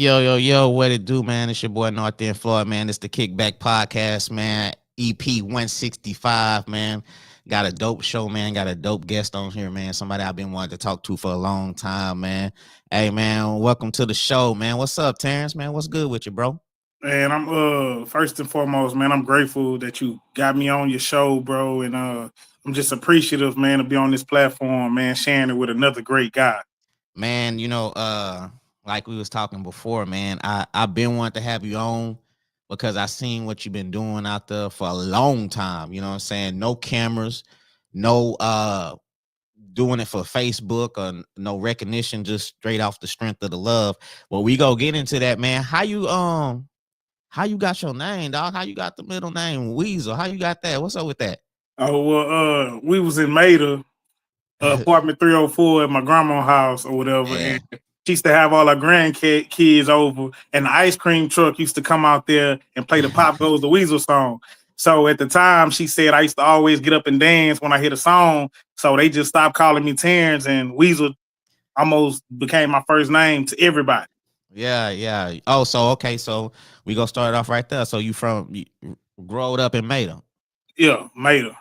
Yo, what it do, man? It's your boy North End Floyd, man. It's the Kickback Podcast, man. EP 165, man. Got a dope show, man. Got a dope guest on here, man. Somebody I've been wanting to talk to for a long time, man. Hey, man, welcome to the show, man. What's up, Terrance, man? What's good with you, bro? And I'm first and foremost, man, I'm grateful that you got me on your show, bro. And I'm just appreciative, man, to be on this platform, man, sharing it with another great guy. Man, like we was talking before, man, I've been wanting to have you on because I seen what you've been doing out there for a long time. You know what I'm saying? No cameras, no doing it for Facebook or no recognition, just straight off the strength of the love. Well, we go get into that, man. How you got your name, dog? How you got the middle name Weasel? How you got that? What's up with that? Oh, well, we was in Maida, apartment 304 at my grandma's house or whatever. Yeah. And she used to have all her grandkids over, and the ice cream truck used to come out there and play the Pop Goes the Weasel song. So at the time, she said I used to always get up and dance when I hit a song. So they just stopped calling me Terrance, and Weasel almost became my first name to everybody. Yeah. Oh, so okay, so we gonna start off right there. So you growed up in Maida, Yeah, Maida.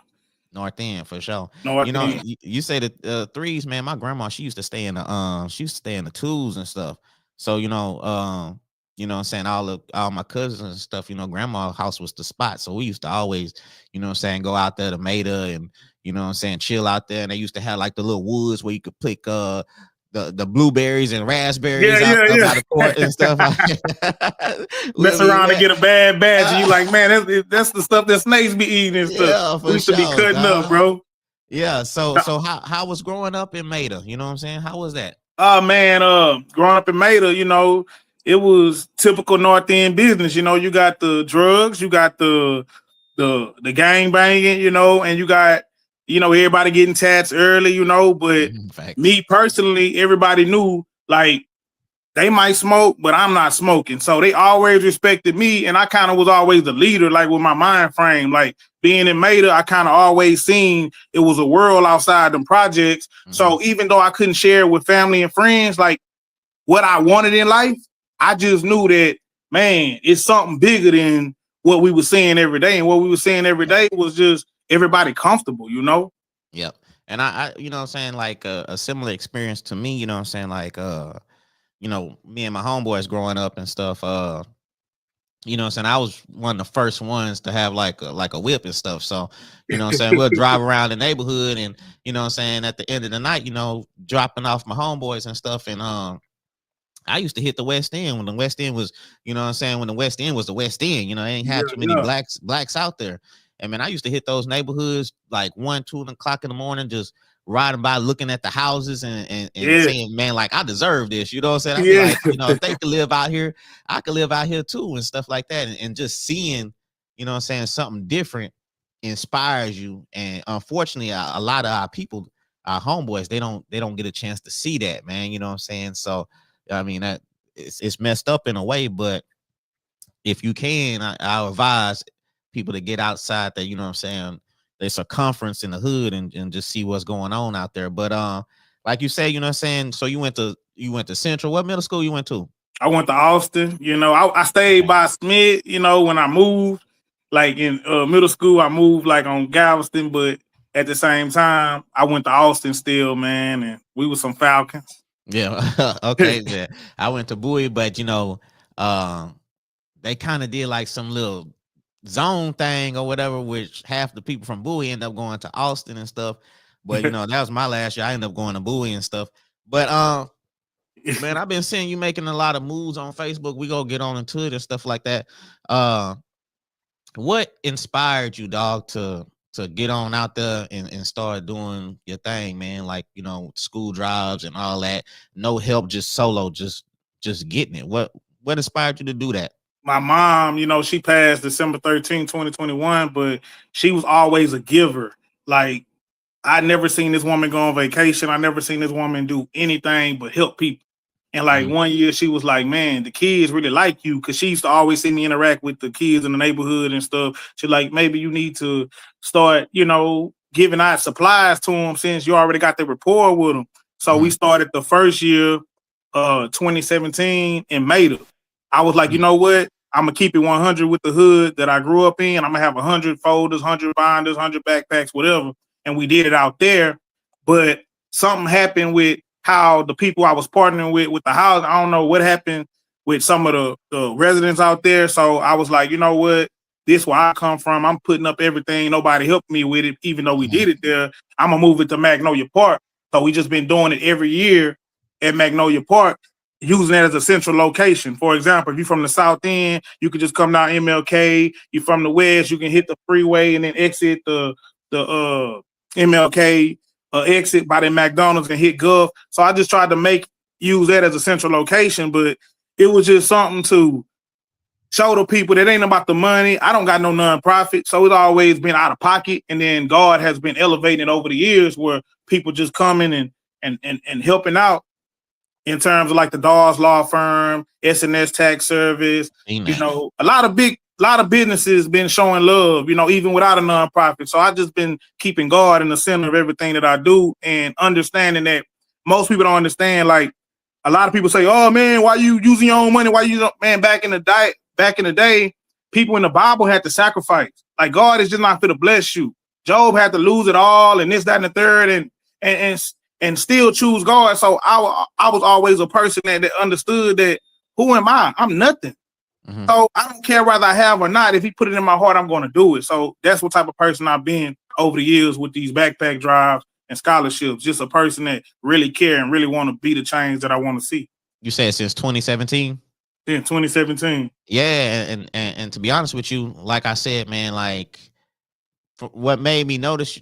North End for sure. North You know, End. you say the threes, man. My grandma, she used to stay in the twos and stuff. So what I'm saying, all my cousins and stuff, grandma's house was the spot. So we used to always, what I'm saying, go out there to Maida and what I'm saying, chill out there. And they used to have like the little woods where you could pick the blueberries and raspberries out Yeah, up yeah. out of court and stuff. Mess We'll be around and man. get a bad batch, and you like, man, that's the stuff that snakes be eating and stuff. Yeah, We for used to be sure, cutting up, dog. bro. Yeah, so how was growing up in Maida? You know what I'm saying? How was that? Oh man, growing up in Maida, it was typical North End business. You got the drugs, you got the gang banging, and you got everybody getting tats early, But Facts. me personally, everybody knew like they might smoke, but I'm not smoking. So they always respected me, and I kind of was always the leader, like with my mind frame. Like being in Maida, I kind of always seen it was a world outside them projects. Hmm. So even though I couldn't share it with family and friends, like what I wanted in life, I just knew that, man, it's something bigger than what we were seeing every day. And what we were seeing every Yep. day was just everybody comfortable. Yep. And I what I'm saying, like a similar experience to me, what I'm saying, like me and my homeboys growing up and stuff, what I'm saying, I was one of the first ones to have like a whip and stuff. So, what I'm saying, we'll drive around the neighborhood and what I'm saying, at the end of the night, dropping off my homeboys and stuff. And I used to hit the West End when the West End was, what I'm saying, when the West End was the West End, ain't Yeah, had too many yeah. blacks out there. And man, I used to hit those neighborhoods like 1, 2 o'clock in the morning, just riding by, looking at the houses and Yeah. saying, man, like I deserve this. You know what I'm saying? I'd be Yeah. like, if they could live out here, I could live out here too, and stuff like that. And just seeing, what I'm saying, something different inspires you. And unfortunately, a lot of our people, our homeboys, they don't get a chance to see that, man. You know what I'm saying? So I mean, that it's messed up in a way, but if you can, I advise people to get outside that, what I'm saying, there's a conference in the hood and just see what's going on out there. But like you say, what I'm saying, so you went to Central. What middle school you went to? I went to Austin. I stayed Okay. by Smith. When I moved, like in middle school, I moved like on Galveston, but at the same time, I went to Austin still, man, and we were some Falcons. Yeah. Okay. Yeah. I went to Bowie, but um, they kind of did like some little zone thing or whatever, which half the people from Bowie end up going to Austin and stuff. But that was my last year. I ended up going to Bowie and stuff. But man, I've been seeing you making a lot of moves on Facebook. We go get on into it and stuff like that. Uh, what inspired you, dog, to get on out there and start doing your thing, man? Like, school drives and all that. No help, just solo, just getting it. What inspired you to do that? My mom, she passed December 13, 2021, but she was always a giver. Like I never seen this woman go on vacation. I never seen this woman do anything but help people. And like Mhm. one year, she was like, "Man, the kids really like you," because she used to always see me interact with the kids in the neighborhood and stuff. She like, maybe you need to start, giving out supplies to them since you already got the rapport with them. So we Mhm. started the first year 2017 in Maida. I was like, you Mm. know what? I'm gonna keep it 100 with the hood that I grew up in. I'm gonna have 100 folders, 100 binders, 100 backpacks, whatever. And we did it out there. But something happened with how the people I was partnering with the house. I don't know what happened with some of the residents out there. So I was like, you know what? This where I come from. I'm putting up everything. Nobody helped me with it, even though we did it there. I'm gonna move it to Magnolia Park. So we just been doing it every year at Magnolia Park, using that as a central location. For example, if you're from the South End, you could just come down MLK. You're from the West, you can hit the freeway and then exit the MLK exit by the McDonald's and hit Gulf. So I just tried to use that as a central location, but it was just something to show the people that ain't about the money. I don't got no nonprofit, so it's always been out of pocket. And then God has been elevating over the years where people just coming and helping out in terms of like the Dawes Law Firm, SNS Tax Service. You know, a lot of businesses been showing love, you know, even without a nonprofit. So I just been keeping God in the center of everything that I do and understanding that most people don't understand. Like a lot of people say, "Oh man, why you using your own money? Why you man?" Back in the day, people in the Bible had to sacrifice. Like God is just not for to bless you. Job had to lose it all, and this, that, and the third, and still choose God. So I was always a person that understood that who am I? I'm nothing. Mm-hmm. So I don't care whether I have or not. If he put it in my heart, I'm going to do it. So that's what type of person I've been over the years with these backpack drives and scholarships. Just a person that really care and really want to be the change that I want to see. You said since 2017? Yeah, 2017. Yeah, and to be honest with you, like I said, man, like what made me notice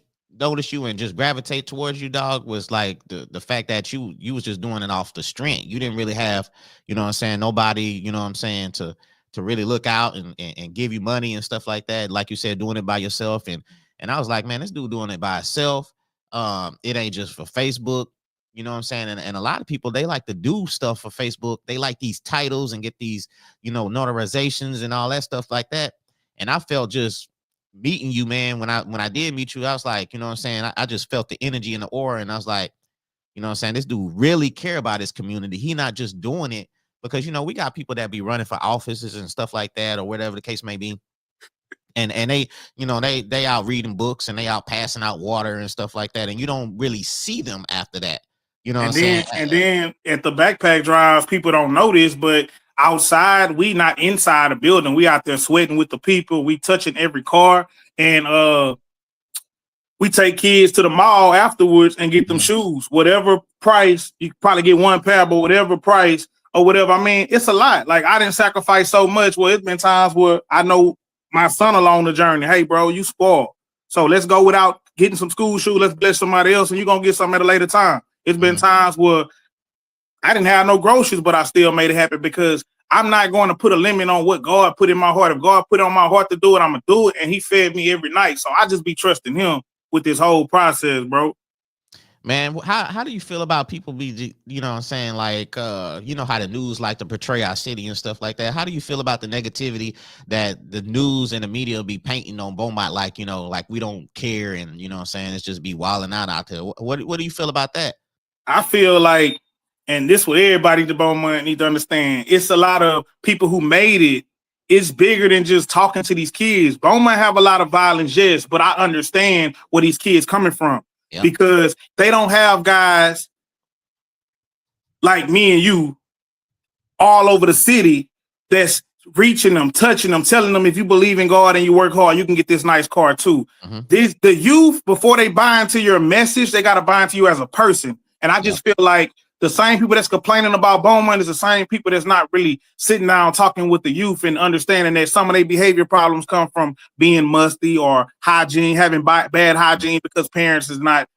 you and just gravitate towards you, dog, was like the fact that you was just doing it off the strength. You didn't really have, you know what I'm saying, nobody, you know what I'm saying, to really look out and give you money and stuff like that. Like you said, doing it by yourself. And I was like, man, this dude doing it by himself. It ain't just for Facebook. You know what I'm saying? And a lot of people, they like to do stuff for Facebook. They like these titles and get these, you know, notarizations and all that stuff like that. And I felt just meeting you, man, when I did meet you, I was like, you know what I'm saying? I just felt the energy and the aura. And I was like, you know what I'm saying? This dude really care about his community. He not just doing it because, you know, we got people that be running for offices and stuff like that or whatever the case may be. And they, you know, they out reading books and they out passing out water and stuff like that. And you don't really see them after that. You know what I'm saying? And then at the backpack drives, people don't know this, but outside, we not inside the building. We out there sweating with the people. We touching every car. And we take kids to the mall afterwards and get them shoes. Whatever price, you probably get one pair, but whatever price or whatever. I mean, it's a lot. Like I didn't sacrifice so much. Well, it's been times where I know my son along the journey. Hey, bro, you spoiled. So let's go without getting some school shoes. Let's bless somebody else and you're going to get something at a later time. It's been times where I didn't have no groceries, but I still made it happen because I'm not going to put a limit on what God put in my heart. If God put it on my heart to do it, I'm going to do it. And he fed me every night. So I just be trusting him with this whole process, bro. Man, how do you feel about people be, you know what I'm saying, like, you know how the news like to portray our city and stuff like that. How do you feel about the negativity that the news and the media be painting on Beaumont, like, you know, like we don't care and, you know what I'm saying, it's just be wilding out there. What do you feel about that? I feel like, and this what everybody in Beaumont need to understand, it's a lot of people who made it. It's bigger than just talking to these kids. Beaumont have a lot of violence, yes, but I understand where these kids coming from. Yep. Because they don't have guys like me and you all over the city that's reaching them, touching them, telling them if you believe in God and you work hard, you can get this nice car too. The youth, before they buy into your message, they got to buy into you as a person. And I just feel like the same people that's complaining about Beaumont is the same people that's not really sitting down talking with the youth and understanding that some of their behavior problems come from being musty or hygiene, having bad hygiene because parents is not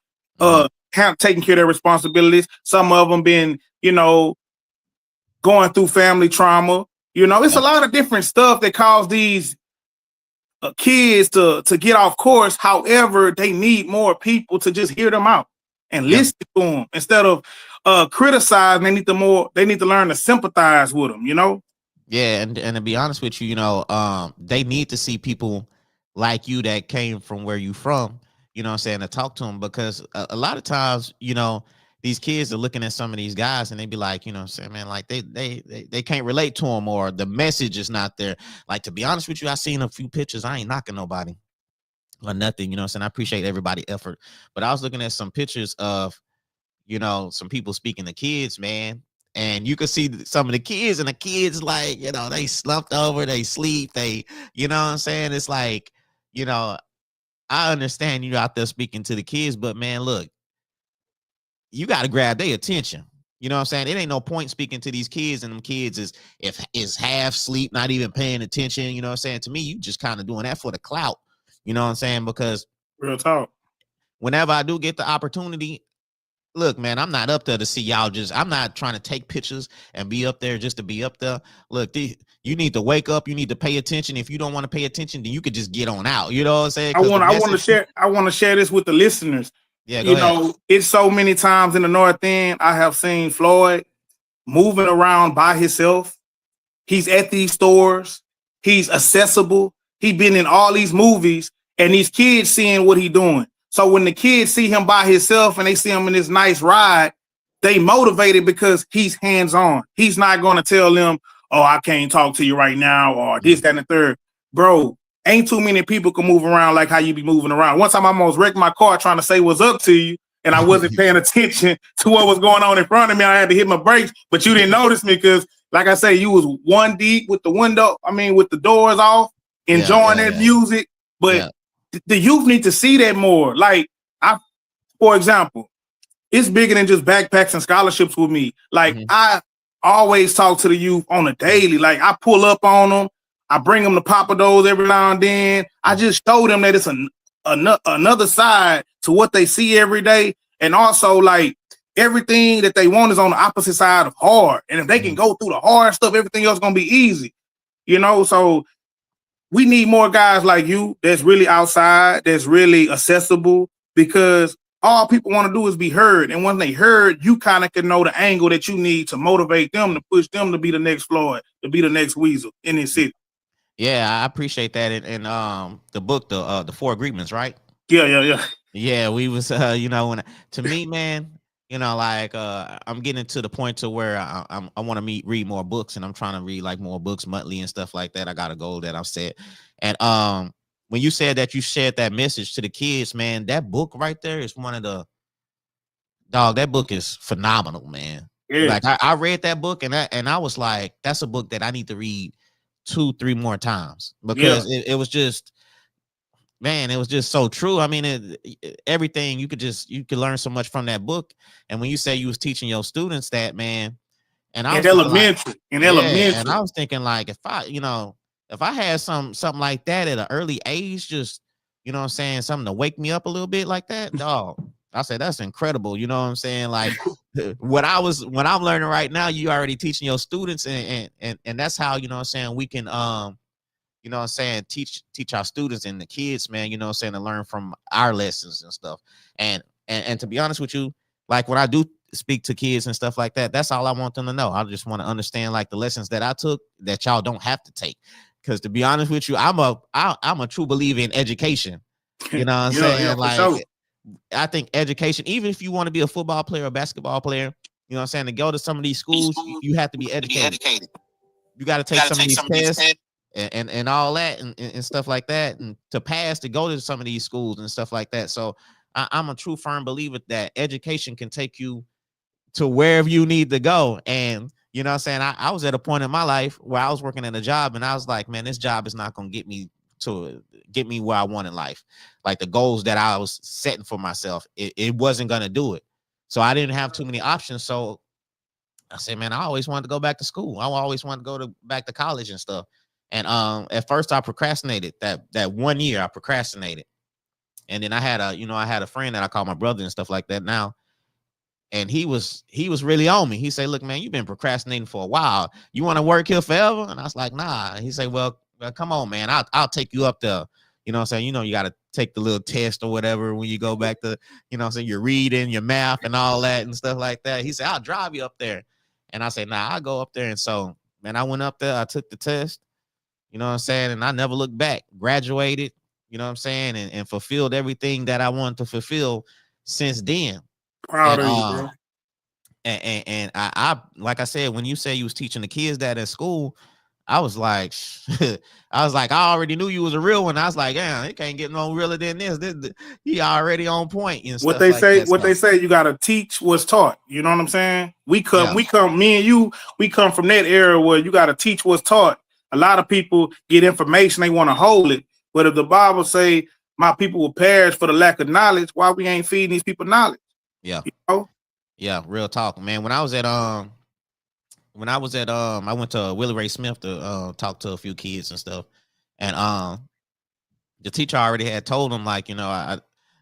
taking care of their responsibilities. Some of them been, you know, going through family trauma. You know, it's a lot of different stuff that cause these kids to get off course. However, they need more people to just hear them out and listen to them instead of criticizing. They need to learn to sympathize with them, you know? Yeah, and to be honest with you, you know, they need to see people like you that came from where you from, you know what I'm saying, to talk to them because a lot of times, you know, these kids are looking at some of these guys and they be like, you know what I'm saying, man, like they can't relate to them, or the message is not there. Like, to be honest with you, I seen a few pictures. I ain't knocking nobody or nothing, you know what I'm saying? I appreciate everybody's effort. But I was looking at some pictures of, you know, some people speaking to kids, man. And you could see some of the kids, and the kids, like, you know, they slumped over, they sleep, they, you know what I'm saying? It's like, you know, I understand you out there speaking to the kids, but man, look, you got to grab their attention. You know what I'm saying? It ain't no point speaking to these kids, and them kids is half sleep, not even paying attention. You know what I'm saying? To me, you just kind of doing that for the clout. You know what I'm saying? Because Real talk. whenever I do get the opportunity, look, man, I'm not up there to see y'all. I'm not trying to take pictures and be up there just to be up there. Look, you need to wake up. You need to pay attention. If you don't want to pay attention, then you could just get on out. You know what I'm saying? I Because the want to message. share. I want to share this with the listeners. Yeah, go You ahead. know, it's so many times in the North End I have seen Floyd moving around by himself. He's at these stores. He's accessible. He been in all these movies, and these kids seeing what he doing. So when the kids see him by himself and they see him in this nice ride, they motivated because he's hands on. He's not going to tell them, "Oh, I can't talk to you right now," or this, that, and the third. Bro, ain't too many people can move around like how you be moving around. One time I almost wrecked my car trying to say what's up to you, and I wasn't paying attention to what was going on in front of me. I had to hit my brakes, but you didn't notice me because, like I say, you was one deep with the window. I mean, with the doors off, enjoying that music. But the youth need to see that more. Like, for example, it's bigger than just backpacks and scholarships with me. Like, I always talk to the youth on a daily. Like, I pull up on them. I bring them to Papa Do's every now and then. I just show them that it's another side to what they see every day. And also, like, everything that they want is on the opposite side of hard. And if they can go through the hard stuff, everything else is going to be easy. You know, so we need more guys like you that's really outside, that's really accessible, because all people want to do is be heard. And when they heard, you kind of can know the angle that you need to motivate them, to push them to be the next Floyd, to be the next Weasel in this city. Yeah, I appreciate that. And the book, the Four Agreements, right? Yeah. Yeah, we was you know, to me, man, you know, like I'm getting to the point to where I want to read more books, and I'm trying to read like more books monthly and stuff like that. I got a goal that I've set. And when you said that you shared that message to the kids, man, that book right there is one of the that book is phenomenal, man. Yeah. Like I read that book, and I was like, that's a book that I need to read 2-3 more times, because it was just, man, it was just so true. I mean, everything you could learn so much from that book. And when you say you was teaching your students that, man, and I was elementary, and I was thinking, like, if I had something like that at an early age, just, you know what I'm saying, something to wake me up a little bit like that, dog, I said that's incredible. You know what I'm saying? Like, what I'm learning right now, you already teaching your students, and that's how, you know what I'm saying, we can you know what I'm saying, teach our students and the kids, man, you know what I'm saying, to learn from our lessons and stuff. And to be honest with you, like, when I do speak to kids and stuff like that, that's all I want them to know. I just want to understand, like, the lessons that I took that y'all don't have to take. Because to be honest with you, I'm a true believer in education. You know what I'm saying? Like, sure. I think education, even if you want to be a football player or basketball player, you know what I'm saying, to go to some of these schools, you have to be educated. You got to take some of these tests and all that and stuff like that, and to pass to go to some of these schools and stuff like that. So I'm a true firm believer that education can take you to wherever you need to go. And you know what I'm saying, I was at a point in my life where I was working at a job, and I was like, man, this job is not going to get me where I want in life. Like, the goals that I was setting for myself, it wasn't going to do it. So I didn't have too many options. So I said, man, I always wanted to go back to school. I always wanted to go back to college and stuff. And at first I procrastinated that 1 year. I procrastinated. And then I had a friend that I call my brother and stuff like that now. And he was really on me. He said, look, man, you've been procrastinating for a while. You want to work here forever? And I was like, nah. He said, well, come on, man. I'll take you up there. You know what I'm saying? You know, you got to take the little test or whatever when you go back to, you know what I'm saying, your reading, your math and all that and stuff like that. He said, I'll drive you up there. And I said, nah, I'll go up there. And so, man, I went up there. I took the test. You know what I'm saying? And I never looked back. Graduated, you know what I'm saying? And fulfilled everything that I wanted to fulfill since then. Proud of you, bro. and I like I said, when you say you was teaching the kids that at school, I was like, I already knew you was a real one. I was like, yeah, it can't get no realer than this. He already on point and What stuff they like say, that. what So they say, you gotta teach what's taught. You know what I'm saying? yeah, Me and you, we come from that era where you gotta teach what's taught. A lot of people get information, they want to hold it. But if the Bible say my people will perish for the lack of knowledge, why we ain't feeding these people knowledge? yeah, You know? yeah. Real talk, man. I went to Willie Ray Smith to talk to a few kids and stuff, and the teacher already had told them like, I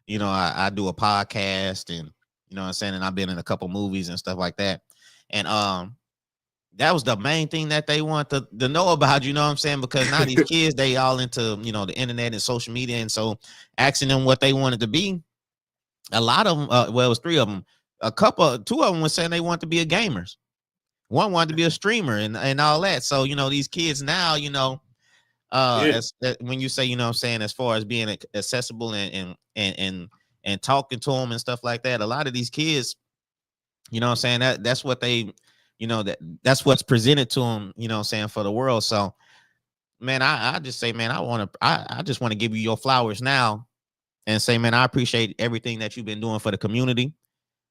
do a podcast and you know what I'm saying, and I've been in a couple movies and stuff like that, and that was the main thing that they want to know about, you know what I'm saying, because now these kids they all into the internet and social media, and so asking them what they wanted to be, a lot of them, well, it was three of them, two of them was saying they want to be a gamers. One wanted to be a streamer and all that. So, these kids now, Yeah, when you say, what I'm saying, as far as being accessible and talking to them and stuff like that, a lot of these kids, what I'm saying, that's what they, that's what's presented to them, what I'm saying, for the world. So, man, I just say, man, I just want to give you your flowers now and say, man, I appreciate everything that you've been doing for the community.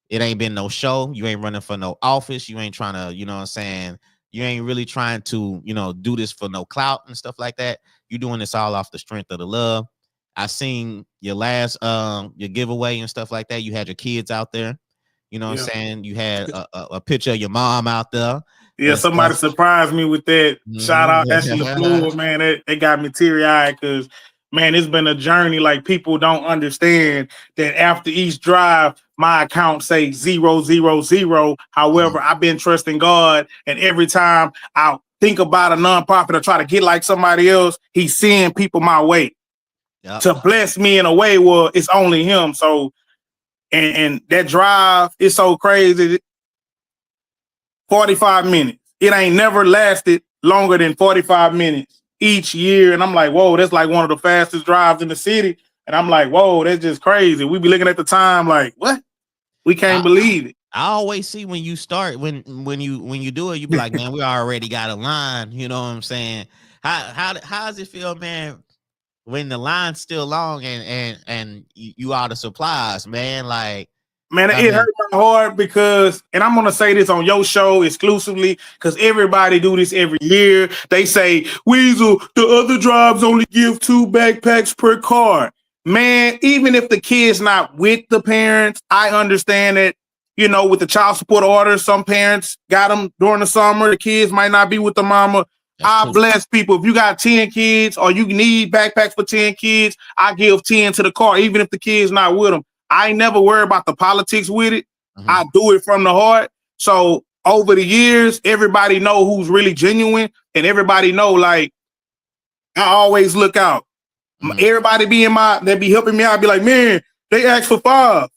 It ain't been no show. You ain't running for no office. You ain't trying to, you know what I'm saying? You ain't really trying to, do this for no clout and stuff like that. You doing this all off the strength of the love. I seen your last your giveaway and stuff like that. You had your kids out there. You know what I'm yeah. saying? You had a picture of your mom out there Yeah, and somebody stuff. surprised me with that. Shout out Ashley Mhm. LaFleur, man. They got me teary-eyed because, man, it's been a journey. Like, people don't understand that after each drive, my account say 000. Mhm. However, I've been trusting God, and every time I think about a nonprofit or try to get like somebody else, he's sending people my way Yep. to bless me in a way where it's only him. So, and that drive is so crazy. 45 minutes. It ain't never lasted longer than 45 minutes each year. And I'm like, whoa, that's like one of the fastest drives in the city. And I'm like, whoa, that's just crazy. We be looking at the time like, what? We can't believe I always see when you start when you do it, you be like, it. man, we already got a line. You know what I'm saying? How does it feel, man, when the line's still long and you out of supplies, man? Like, Man, I it mean, hurt my heart because, and I'm gonna say this on your show exclusively, because everybody do this every year. They say, Weasel, the other drives only give 2 backpacks per car. Man, even if the kid's not with the parents, I understand that, with the child support order, some parents got them during the summer. The kids might not be with the mama. that's I true. bless people. If you got 10 kids or you need backpacks for 10 kids, I give 10 to the car, even if the kid's not with them. I ain't never worry about the politics with it. Hmm. I do it from the heart. So over the years, everybody know who's really genuine, and everybody know, like, I always look out. Hmm. Everybody they be helping me out. Be like, man, they asked for 5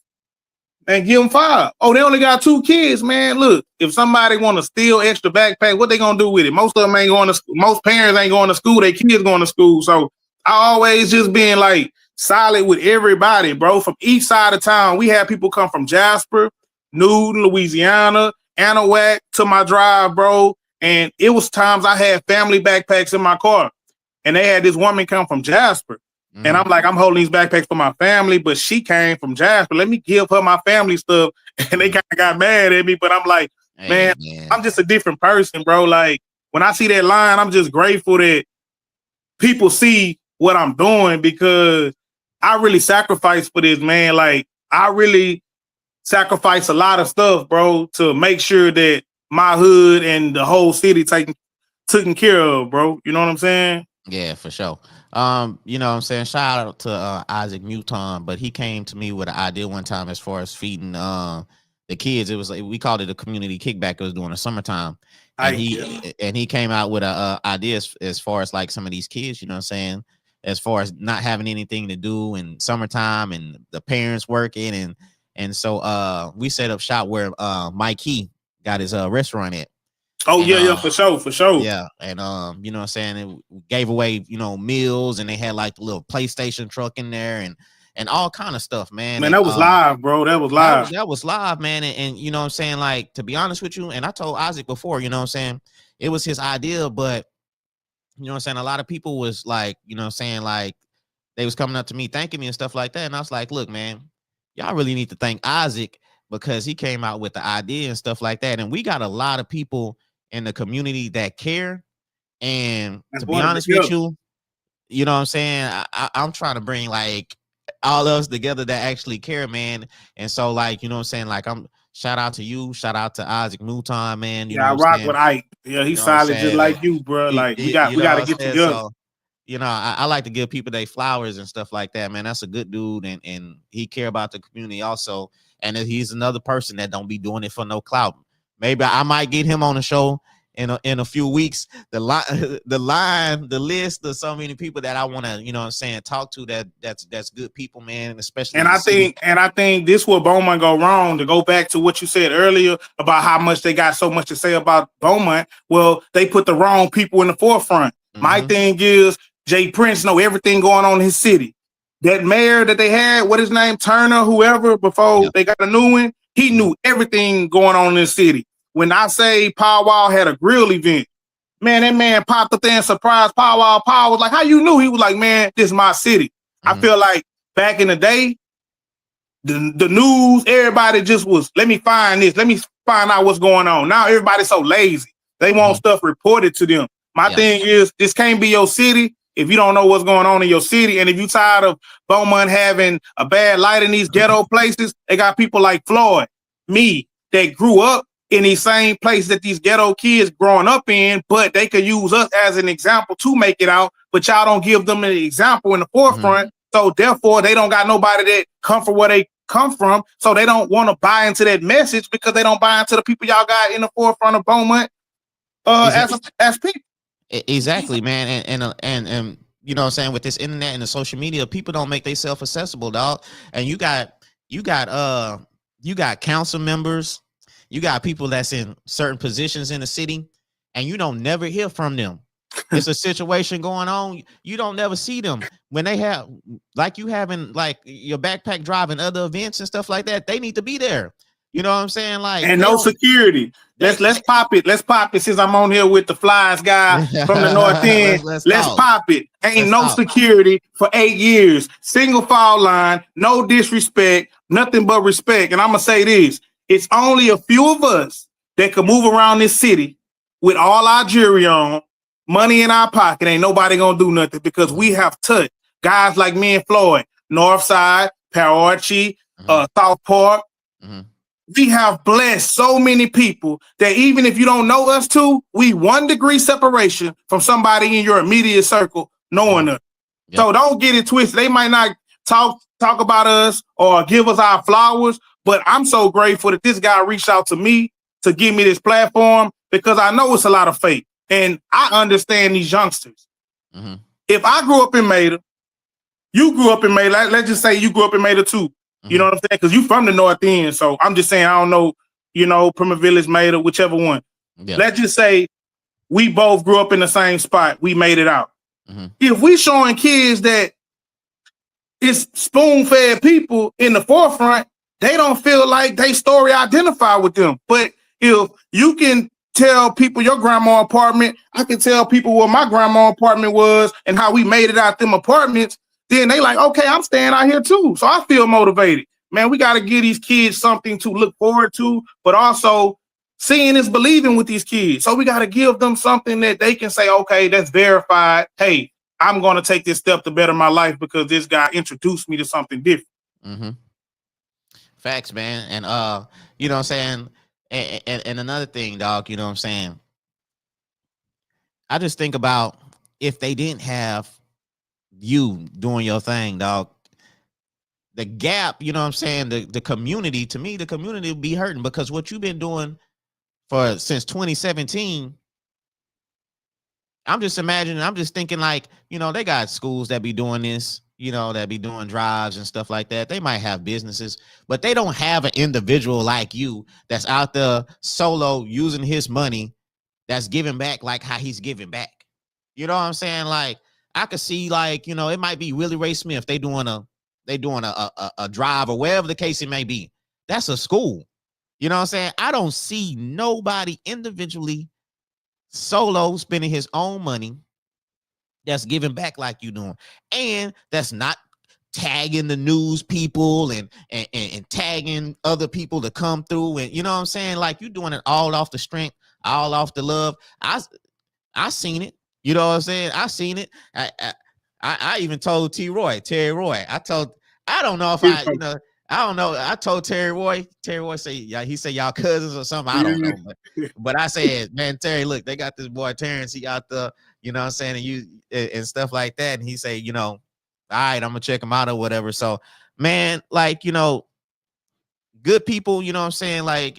and give them 5. Oh, they only got 2 kids, man. Look, if somebody want to steal extra backpack, what they gonna do with it? Most of them ain't going to. Most parents ain't going to school. Their kids going to school. So I always just being like solid with everybody, bro. From each side of town, we had people come from Jasper, Newton, Louisiana, Anahuac to my drive, bro. And it was times I had family backpacks in my car, and they had this woman come from Jasper. And Hmm. I'm like, I'm holding these backpacks for my family, but she came from Jasper. Let me give her my family stuff. And they Hmm. kind of got mad at me, but I'm like, Hey, man, man. I'm just a different person, bro. Like, when I see that line, I'm just grateful that people see what I'm doing, because I really sacrifice for this, man. Like, I really sacrifice a lot of stuff, bro, to make sure that my hood and the whole city taken care of, bro. You know what I'm saying? Yeah, for sure. You know what I'm saying? Shout out to Isaac Newton, but he came to me with an idea one time as far as feeding the kids. It was like we called it a community kickback. It was during the summertime. And Yeah. he came out with a idea as far as like some of these kids, you know what I'm saying? As far as not having anything to do in summertime and the parents working and so we set up shop where Mike Key got his restaurant at. Oh, And yeah, yeah, for sure, for sure. yeah, and you know what I'm saying, it gave away, meals, and they had like the little PlayStation truck in there, and all kind of stuff, man. Man, And that was live, bro. That was live. that was live, man. And you know what I'm saying? Like, to be honest with you, and I told Isaac before, you know what I'm saying, it was his idea, but you know what I'm saying, a lot of people was like, you know what I'm saying, like, they was coming up to me thanking me and stuff like that. And I was like, look, man, y'all really need to thank Isaac because he came out with the idea and stuff like that. And we got a lot of people in the community that care. And to be honest with you, you know what I'm saying, I'm trying to bring like all of us together that actually care, man. And so, like, you know what I'm saying, like, I'm shout out to you, shout out to Isaac Mouton, man. You know Yeah, I what I'm rock saying? with Ike. Yeah, You he's know what I'm solid just saying? like you, bro. Like we You know got what to I'm get saying? together. So, you know, I like to give people their flowers and stuff like that, man. That's a good dude, and he care about the community also. And he's another person that don't be doing it for no clout. Maybe I might get him on the show in a few weeks. The list of so many people that I want to, you know what I'm saying, talk to that's good people, man, especially And in the city. I think this where Beaumont go wrong. To go back to what you said earlier about how much they got so much to say about Beaumont. Well, they put the wrong people in the forefront. My thing is Jay Prince know everything going on in his city. That mayor that they had, what his name, Turner, whoever, before they got a new one, he knew everything going on in the city. When I say Pow Wow had a grill event, man, that man popped up there and surprised Pow Wow. Pow was like, how you knew? He was like, man, this is my city. I feel like back in the day, the news, everybody just was, let me find this, let me find out what's going on. Now everybody's so lazy. They want stuff reported to them. My thing is, this can't be your city if you don't know what's going on in your city. And if you tired of Beaumont having a bad light in these ghetto places, they got people like Floyd, me, that grew up in these same places that these ghetto kids growing up in, but they could use us as an example to make it out, but y'all don't give them an example in the forefront. So therefore, they don't got nobody that come from where they come from. So they don't want to buy into that message because they don't buy into the people y'all got in the forefront of Beaumont as people. Exactly, man. And you know what I'm saying, with this internet and the social media, people don't make themselves accessible, dog. And you got council members, you got people that's in certain positions in the city, and you don't never hear from them. It's a situation going on, you don't never see them when they have, like, you having like your backpack driving other events and stuff like that. They need to be there. You know what I'm saying? Like, and no security. Let's pop it. Let's pop it. Since I'm on here with the Flies guy from the North End, let's pop it. Ain't no security for 8 years. Single foul line, no disrespect, nothing but respect. And I'm gonna say this: it's only a few of us that can move around this city with all our jewelry on, money in our pocket. Ain't nobody gonna do nothing because we have touched guys like me and Floyd, Northside, Parachi, South Park. We have blessed so many people that even if you don't know us too, we 1 degree separation from somebody in your immediate circle knowing us. So don't get it twisted. They might not talk about us or give us our flowers, but I'm so grateful that this guy reached out to me to give me this platform because I know it's a lot of fake. And I understand these youngsters. If I grew up in Maida, you grew up in Maida, let's just say you grew up in Maida too. You know what I'm saying? Because you from the North End. So I'm just saying, I don't know, you know, Primitive Village, Maida, whichever one. Let's just say we both grew up in the same spot. We made it out. If we showing kids that it's spoon-fed people in the forefront, they don't feel like they story identify with them. But if you can tell people your grandma apartment, I can tell people what my grandma apartment was and how we made it out them apartments, then they like, okay, I'm staying out here too. So I feel motivated. Man, we got to give these kids something to look forward to, but also seeing is believing with these kids. So we got to give them something that they can say, okay, that's verified. Hey, I'm going to take this step to better my life because this guy introduced me to something different. Facts, man. And you know what I'm saying? And another thing, dog, you know what I'm saying? I just think about if they didn't have you doing your thing, dog, the gap, you know what I'm saying, the community, to me, the community would be hurting because what you've been doing since 2017, I'm just thinking like, you know, they got schools that be doing this, you know, that be doing drives and stuff like that. They might have businesses, but they don't have an individual like you that's out there solo using his money that's giving back like how he's giving back. You know what I'm saying? Like, I could see, like, you know, it might be Willie Ray Smith. They doing they doing a drive or wherever the case it may be. That's a school. You know what I'm saying? I don't see nobody individually solo spending his own money that's giving back like you doing, and that's not tagging the news people and tagging other people to come through, and you know what I'm saying, like you doing it all off the strength, all off the love. I seen it. You know what I'm saying? I seen it. I even told Terry Roy. I don't know if I don't know. I told Terry Roy say, yeah, he said y'all cousins or something. I don't know. But I said, man, Terry, look, they got this boy Terrance, he out there, you know what I'm saying, and you and stuff like that. And he say, you know, all right, I'm gonna check him out or whatever. So, man, like, you know, good people, you know what I'm saying, like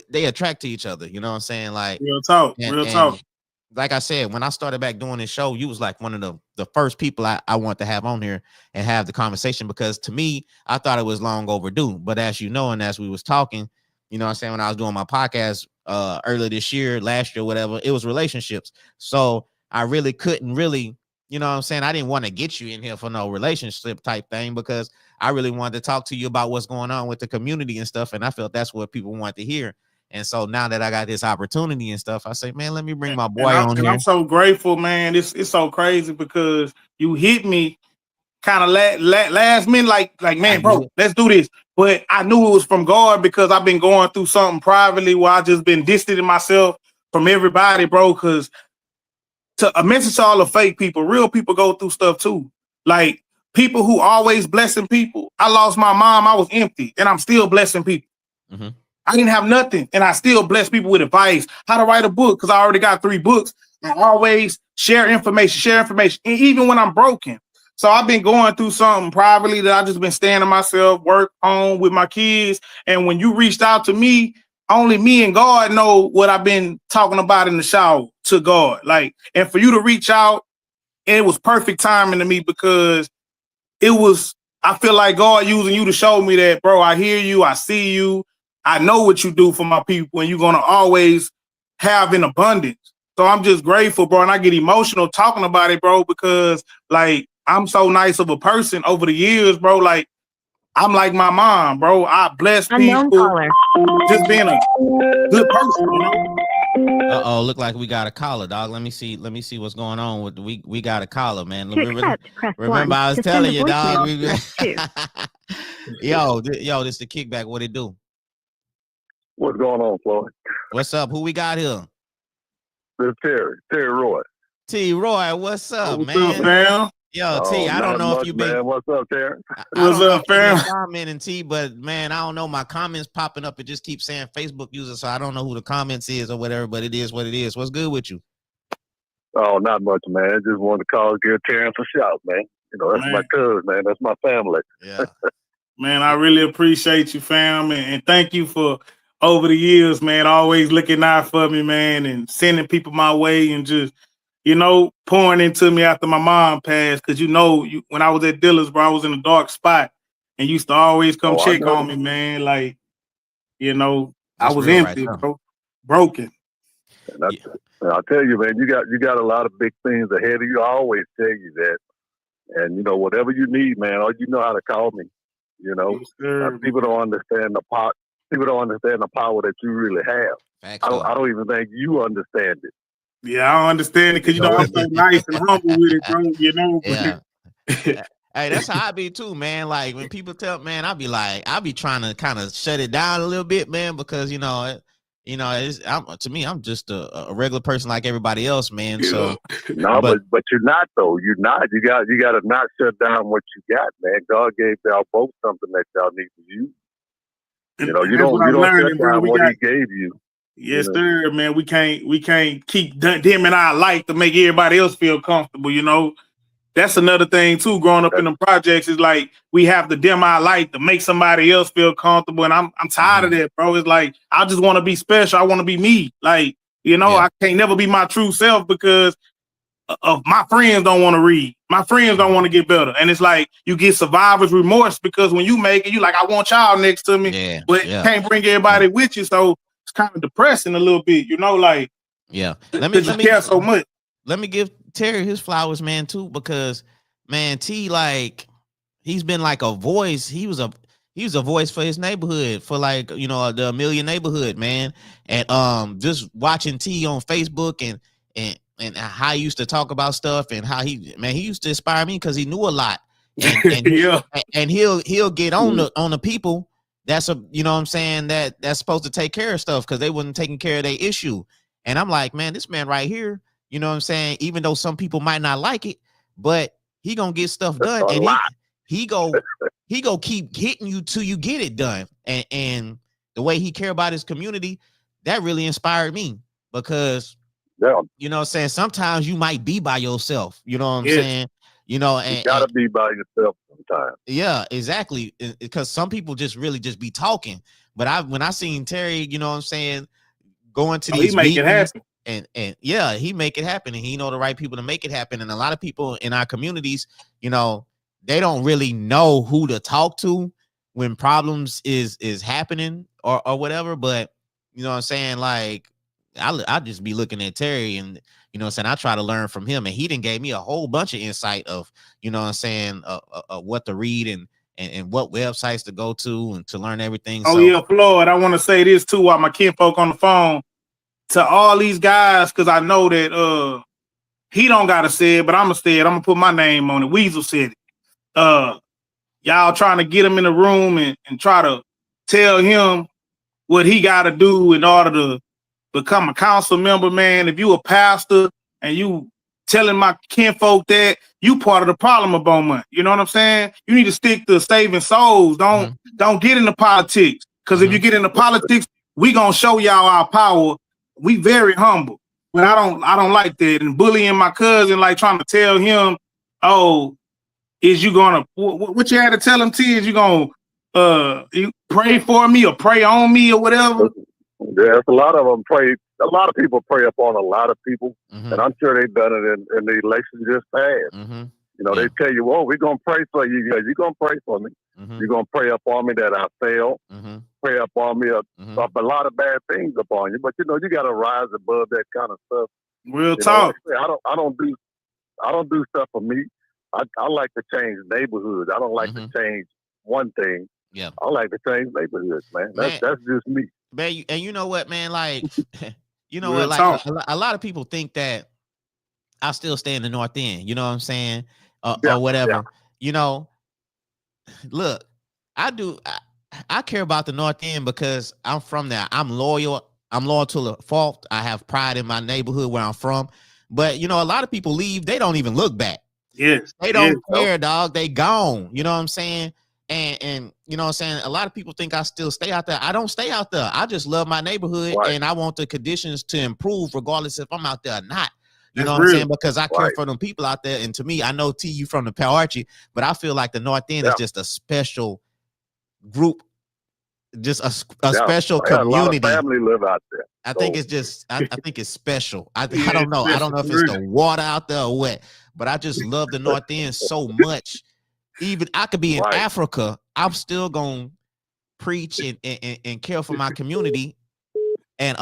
they attract to each other, you know what I'm saying, like real talk. Like I said, when I started back doing this show, you was like one of the first people I want to have on here and have the conversation, because to me, I thought it was long overdue. But as you know, and as we was talking, you know what I'm saying, when I was doing my podcast earlier this year, last year, whatever, it was relationships. So I really couldn't really, you know what I'm saying, I didn't want to get you in here for no relationship type thing, because I really wanted to talk to you about what's going on with the community and stuff. And I felt that's what people want to hear. And so now that I got this opportunity and stuff, I say, man, let me bring my boy on here. I'm so grateful, man. It's so crazy because you hit me kind of last minute, like man, bro, let's do this. But I knew it was from God, because I've been going through something privately where I just been distancing myself from everybody, bro. Because to a message to all the fake people, real people go through stuff too. Like people who always blessing people. I lost my mom, I was empty, and I'm still blessing people. Mm-hmm. I didn't have nothing, and I still bless people with advice, how to write a book, because I already got 3 books. I always share information, and even when I'm broken. So I've been going through something privately that I just been staying to myself, work home with my kids. And when you reached out to me, only me and God know what I've been talking about in the shower to God. Like, and for you to reach out, it was perfect timing to me, because I feel like God using you to show me that, bro, I hear you, I see you, I know what you do for my people, and you're going to always have in abundance. So I'm just grateful, bro. And I get emotional talking about it, bro, because like, I'm so nice of a person over the years, bro. Like, I'm like my mom, bro. I bless people, just being a good person, you know? Uh-oh, look like we got a caller, dog. Let me see what's going on with we got a caller, man. Remember I was telling you, dog. Yo, this the kickback. What it do? What's going on, Floyd? What's up? Who we got here? This is Terry Roy. T. Roy, what's up, what's man? Up, fam? Yo, T, I don't know if you've been. Man. What's up, Terry? What's up, fam? Commenting, T, but man, I don't know. My comments popping up. It just keeps saying Facebook user, so I don't know who the comments is or whatever. But it is what it is. What's good with you? Oh, not much, man. I just wanted to call, give Terrance a shout, man. You know, that's my cousin, man. That's my family. Yeah. Man, I really appreciate you, fam, and thank you for over the years, man, always looking out for me, man, and sending people my way, and just, you know, pouring into me after my mom passed. Because, you know, when I was at Dillard's, bro, I was in a dark spot, and used to always come check on me, man. Like, you know, that's I was empty, right, bro, broken. And I'll tell you, man, you got a lot of big things ahead of you. I always tell you that. And, you know, whatever you need, man, you know how to call me. You know, people don't understand the power. People don't understand the power that you really have. I don't even think you understand it. Yeah, I don't understand it, because you know I'm so nice and humble with it, bro. You know. Yeah. Hey, that's how I be too, man. Like when people tell, man, I be trying to kind of shut it down a little bit, man, because to me, I'm just a regular person like everybody else, man. So no, but you're not though. You're not. You got to not shut down what you got, man. God gave y'all both something that y'all need to use. You know, you don't shut down what He gave you. Yes, sir, man. We can't keep dimming our light to make everybody else feel comfortable. You know, that's another thing too. Growing up in the projects is like we have to dim our light to make somebody else feel comfortable. And I'm tired of that, bro. It's like I just want to be special. I want to be me. Like, you know, I can't never be my true self because of my friends don't want to read. My friends don't want to get better. And it's like you get survivor's remorse, because when you make it, you like, I want y'all next to me, but can't bring everybody with you. So it's kind of depressing a little bit, you know, like, let me care so much. Let me give Terry his flowers, man, too, because man, T, like, he's been like a voice. He was a voice for his neighborhood, for like, you know, the Amelia neighborhood, man. And just watching T on Facebook and how he used to talk about stuff, and how he used to inspire me because he knew a lot. And Yeah. and he'll get on the people that's you know what I'm saying, that's supposed to take care of stuff because they wasn't taking care of their issue. And I'm like, man, this man right here, you know what I'm saying, even though some people might not like it, but he gonna get stuff done. And he go keep hitting you till you get it done. And the way he care about his community, that really inspired me, because you know what I'm saying, sometimes you might be by yourself, you know what I'm saying, you know, and you gotta be by yourself sometimes. Yeah, exactly, because some people just really just be talking. But when I seen Terry, you know what I'm saying, going to these meetings, and yeah, he make it happen, and he know the right people to make it happen. And a lot of people in our communities, you know, they don't really know who to talk to when problems is happening or whatever. But you know what I'm saying, like I just be looking at Terry, and you know what I'm saying, I try to learn from him, and he done gave me a whole bunch of insight of, you know what I'm saying, what to read and what websites to go to and to learn everything. Oh, yeah, Floyd, I want to say this too while my kinfolk on the phone to all these guys, because I know that he don't gotta say it, but I'm gonna say it. I'm gonna put my name on it. Weasel said it. Y'all trying to get him in the room and try to tell him what he got to do in order to become a council member, man. If you a pastor and you telling my kinfolk that, you part of the problem of Beaumont. You know what I'm saying? You need to stick to saving souls. Don't get into politics. Because if you get into politics, we gonna show y'all our power. We very humble. But I don't like that. And bullying my cousin, like trying to tell him, oh, is you gonna what you had to tell him, T? Is you gonna you pray for me or pray on me or whatever? There's a lot of them pray. A lot of people pray upon a lot of people, and I'm sure they've done it in the election just passed. You know, they tell you, "Oh, we're gonna pray for you. You're gonna pray for me. You're gonna pray upon me that I fail. Pray upon me up a lot of bad things upon you." But you know, you got to rise above that kind of stuff. Real talk. I don't do stuff for me. I like to change neighborhoods. I don't like to change one thing. Yeah, I like to change neighborhoods, man. That's just me. Man, and you know what, man? Like, you know what? Like, a lot of people think that I still stay in the North End. You know what I'm saying? Or whatever. Yeah. You know, look, I do. I care about the North End because I'm from there. I'm loyal. I'm loyal to the fault. I have pride in my neighborhood where I'm from. But you know, a lot of people leave. They don't even look back. Yes, they don't care, dog. They gone. You know what I'm saying? And you know what I'm saying? A lot of people think I still stay out there. I don't stay out there. I just love my neighborhood, and I want the conditions to improve regardless if I'm out there or not. You know what I'm saying? Because I care for them people out there. And to me, I know T, you from the Pal Archie, but I feel like the North End is just a special group, just a special community. A lot of family live out there. I think it's just, I think it's special. I don't know. I don't know if it's the water out there or what, but I just love the North End so much. Even I could be in Africa, I'm still gonna preach and care for my community. And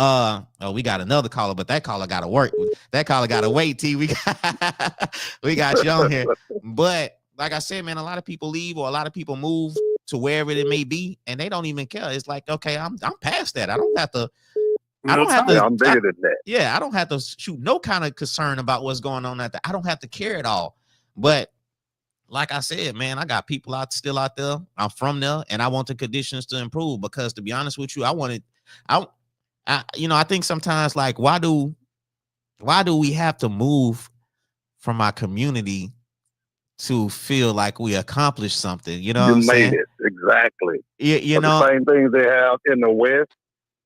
we got another caller, but that caller gotta work. That caller gotta wait, T. We got you on here. But like I said, man, a lot of people leave or a lot of people move to wherever it may be, and they don't even care. It's like, okay, I'm past that. I don't have to. I'm bigger than that. Yeah, I don't have to shoot no kind of concern about what's going on out there. I don't have to care at all. But like I said, man, I got people still out there. I'm from there, and I want the conditions to improve because, to be honest with you, I think sometimes, like, why do we have to move from our community to feel like we accomplished something? You know what I'm saying? Made it. Exactly. You know, the same things they have in the West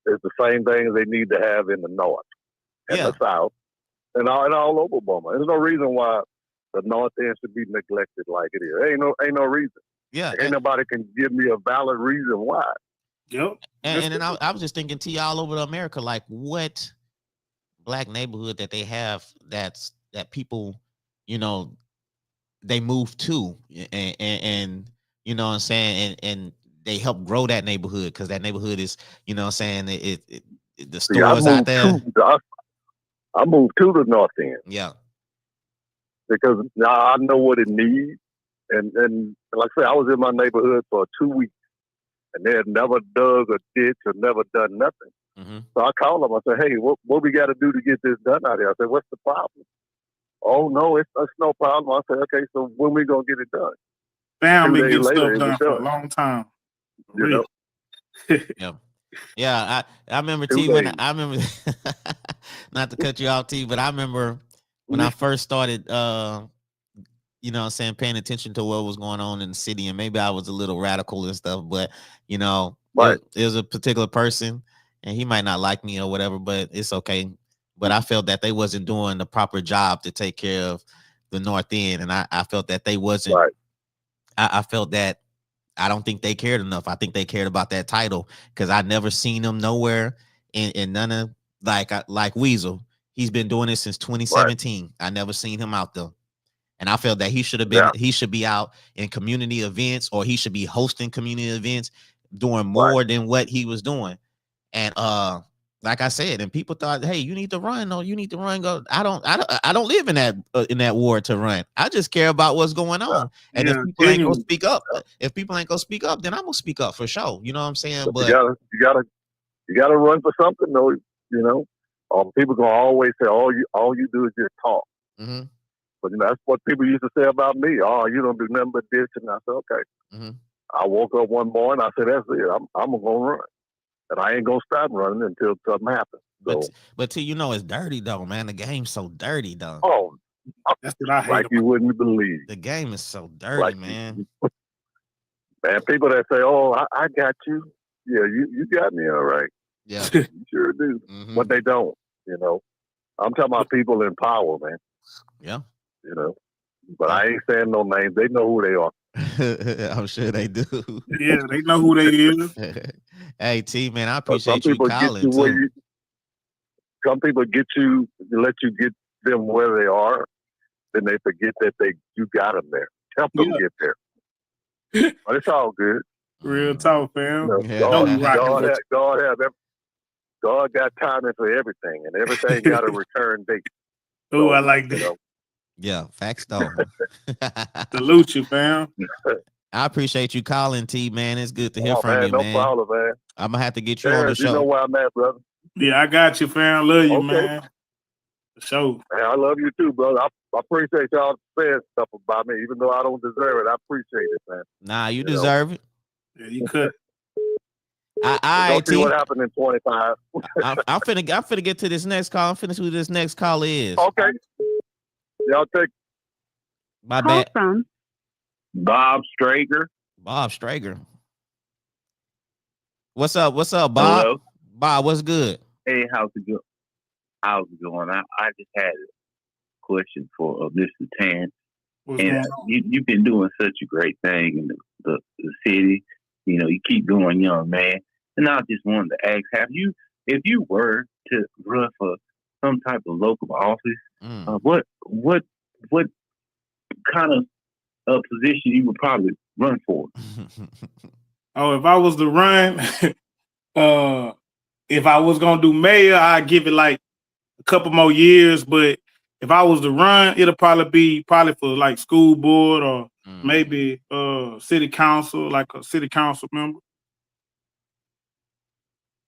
is the same things they need to have in the North and the South and all over Beaumont. There's no reason why the North End should be neglected like it is. Ain't no reason. Yeah. Ain't nobody can give me a valid reason why. Yep. And then I was just thinking, T, all over America, like what black neighborhood that they have that people, you know, they move to and you know what I'm saying, and they help grow that neighborhood because that neighborhood is, you know what I'm saying, the stores out there. I moved to the North End. Yeah. Because now I know what it needs. And like I said, I was in my neighborhood for 2 weeks, and they had never dug a ditch or never done nothing. Mm-hmm. So I called them. I said, "Hey, what we got to do to get this done out here?" I said, "What's the problem?" "Oh no, it's no problem." I said, "Okay, so when we gonna get it done?" Fam 2 been days getting later, stuff it was done for a done. long time. You know, Yeah. Yeah, I remember 2 T when days. I remember not to cut you off, T, but I remember when I first started you know what I'm saying, paying attention to what was going on in the city, and maybe I was a little radical and stuff, but you know, Right. it was a particular person and he might not like me or whatever, but it's okay. But I felt that they wasn't doing the proper job to take care of the North End, and I felt that they wasn't Right. I felt that I don't think they cared enough. I think they cared about that title because I never seen them nowhere in none of like Weasel. He's been doing it since Right. 2017. I never seen him out there. And I felt that Yeah. he should be out in community events, or he should be hosting community events, doing Right. more than what he was doing. And like I said, and people thought, hey, you need to run. No, you need to run. Go. I don't live in that ward to run. I just care about what's going on. And if Yeah, people ain't gonna genuine. speak up, if people ain't gonna speak up, then I'm gonna speak up for sure. You know what I'm saying? But But you gotta run for something, though. You know, people gonna always say, all you do is just talk. mm-hmm, But that's what people used to say about me. "Oh, you don't do nothing but this." And I said, "Okay." mm-hmm. I woke up one morning. I said, "That's it. I'm gonna run, and I ain't gonna stop running until something happens." So, But T, you know it's dirty though, man. The game's so dirty though. oh, That's what I hate like about you wouldn't believe. The game is so dirty, Like, man. man, people that say, "Oh, I got you." Yeah, you got me all right. Yeah. You sure do. Mm-hmm. But they don't. You know, I'm talking about people in power, man. Yeah. You know, but I ain't saying no names. They know who they are. I'm sure they do. Yeah, they know who they is. Hey T, man, I But some appreciate you people get calling you where too. some people get you, let you get them where they are, then they forget that you got them there. Help them Yeah. get there. But it's all good. Real talk, You fam. know, Yeah. Know you rocking with God got timing for everything, and everything got a return date. Oh, So, I like that. you know, Yeah, facts though. Salute you, fam. I appreciate you calling, T, man. It's good to hear oh from man, you, no man. problem, man. I'm gonna have to get you on the Terrance, you know show. where I'm at, brother. Yeah, I got you, fam. Love you, Okay. man. For sure. Man, I love you too, brother. I appreciate y'all saying stuff about me, even though I don't deserve it. I appreciate it, man. Nah, you know. deserve it. Yeah, you cut. All Go right, see T. what happened in 25. I'm finna get to this next call. I'm finna see who this next call is. Okay. Y'all take My Call bad. from Bob Strager. Bob Strager. What's up? What's up, Bob? Hello. Bob, what's good? Hey, how's it going? I just had a question for Mr. Terrance. What's And going on? you've been doing such a great thing in the city. You know, you keep going, young man. And I just wanted to ask, if you were to run for some type of local office, what kind of position you would probably run for? Oh, if I was to run, if I was gonna do mayor, I'd give it like a couple more years. But if I was to run, it'll probably be for like school board or maybe city council, like a city council member.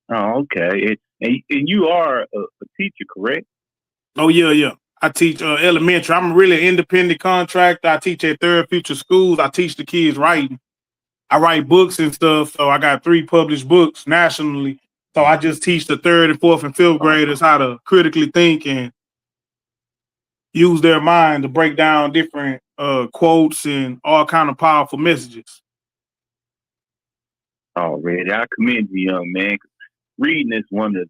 Oh, okay. And you are a teacher, correct? Oh yeah. I teach elementary. I'm really an independent contractor. I teach at Third Future Schools. I teach the kids writing. I write books and stuff. So I got 3 published books nationally. So I just teach the 3rd and 4th and 5th graders how to critically think and use their mind to break down different quotes and all kind of powerful messages. Already, I commend you, young man. Reading is one of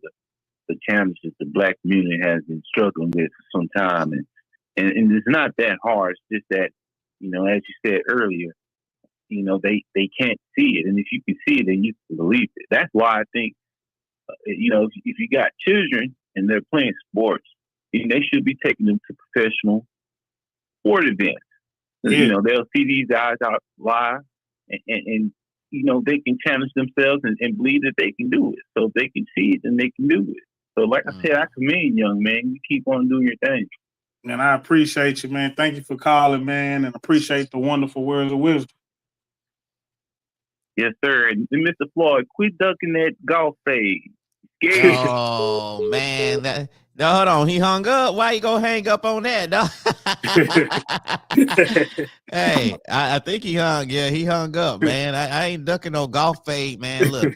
the challenges the Black community has been struggling with for some time, and it's not that hard. It's just that, you know, as you said earlier, you know, they can't see it, and if you can see it, then you can believe it. That's why I think, you know, if you got children and they're playing sports, they should be taking them to professional sport events. Yeah. You know, they'll see these guys out live, and you know, they can challenge themselves and believe that they can do it. So if they can see it, then they can do it. So like I said, I commend, young man. You keep on doing your thing. Man, I appreciate you, man. Thank you for calling, man, and appreciate the wonderful words of wisdom. Yes, sir. And Mr. Floyd, quit ducking that golf fade. Oh man, no, hold on. He hung up. Why you go hang up on that? No. Hey, I think he hung. Yeah, he hung up, man. I ain't ducking no golf fade, man. Look,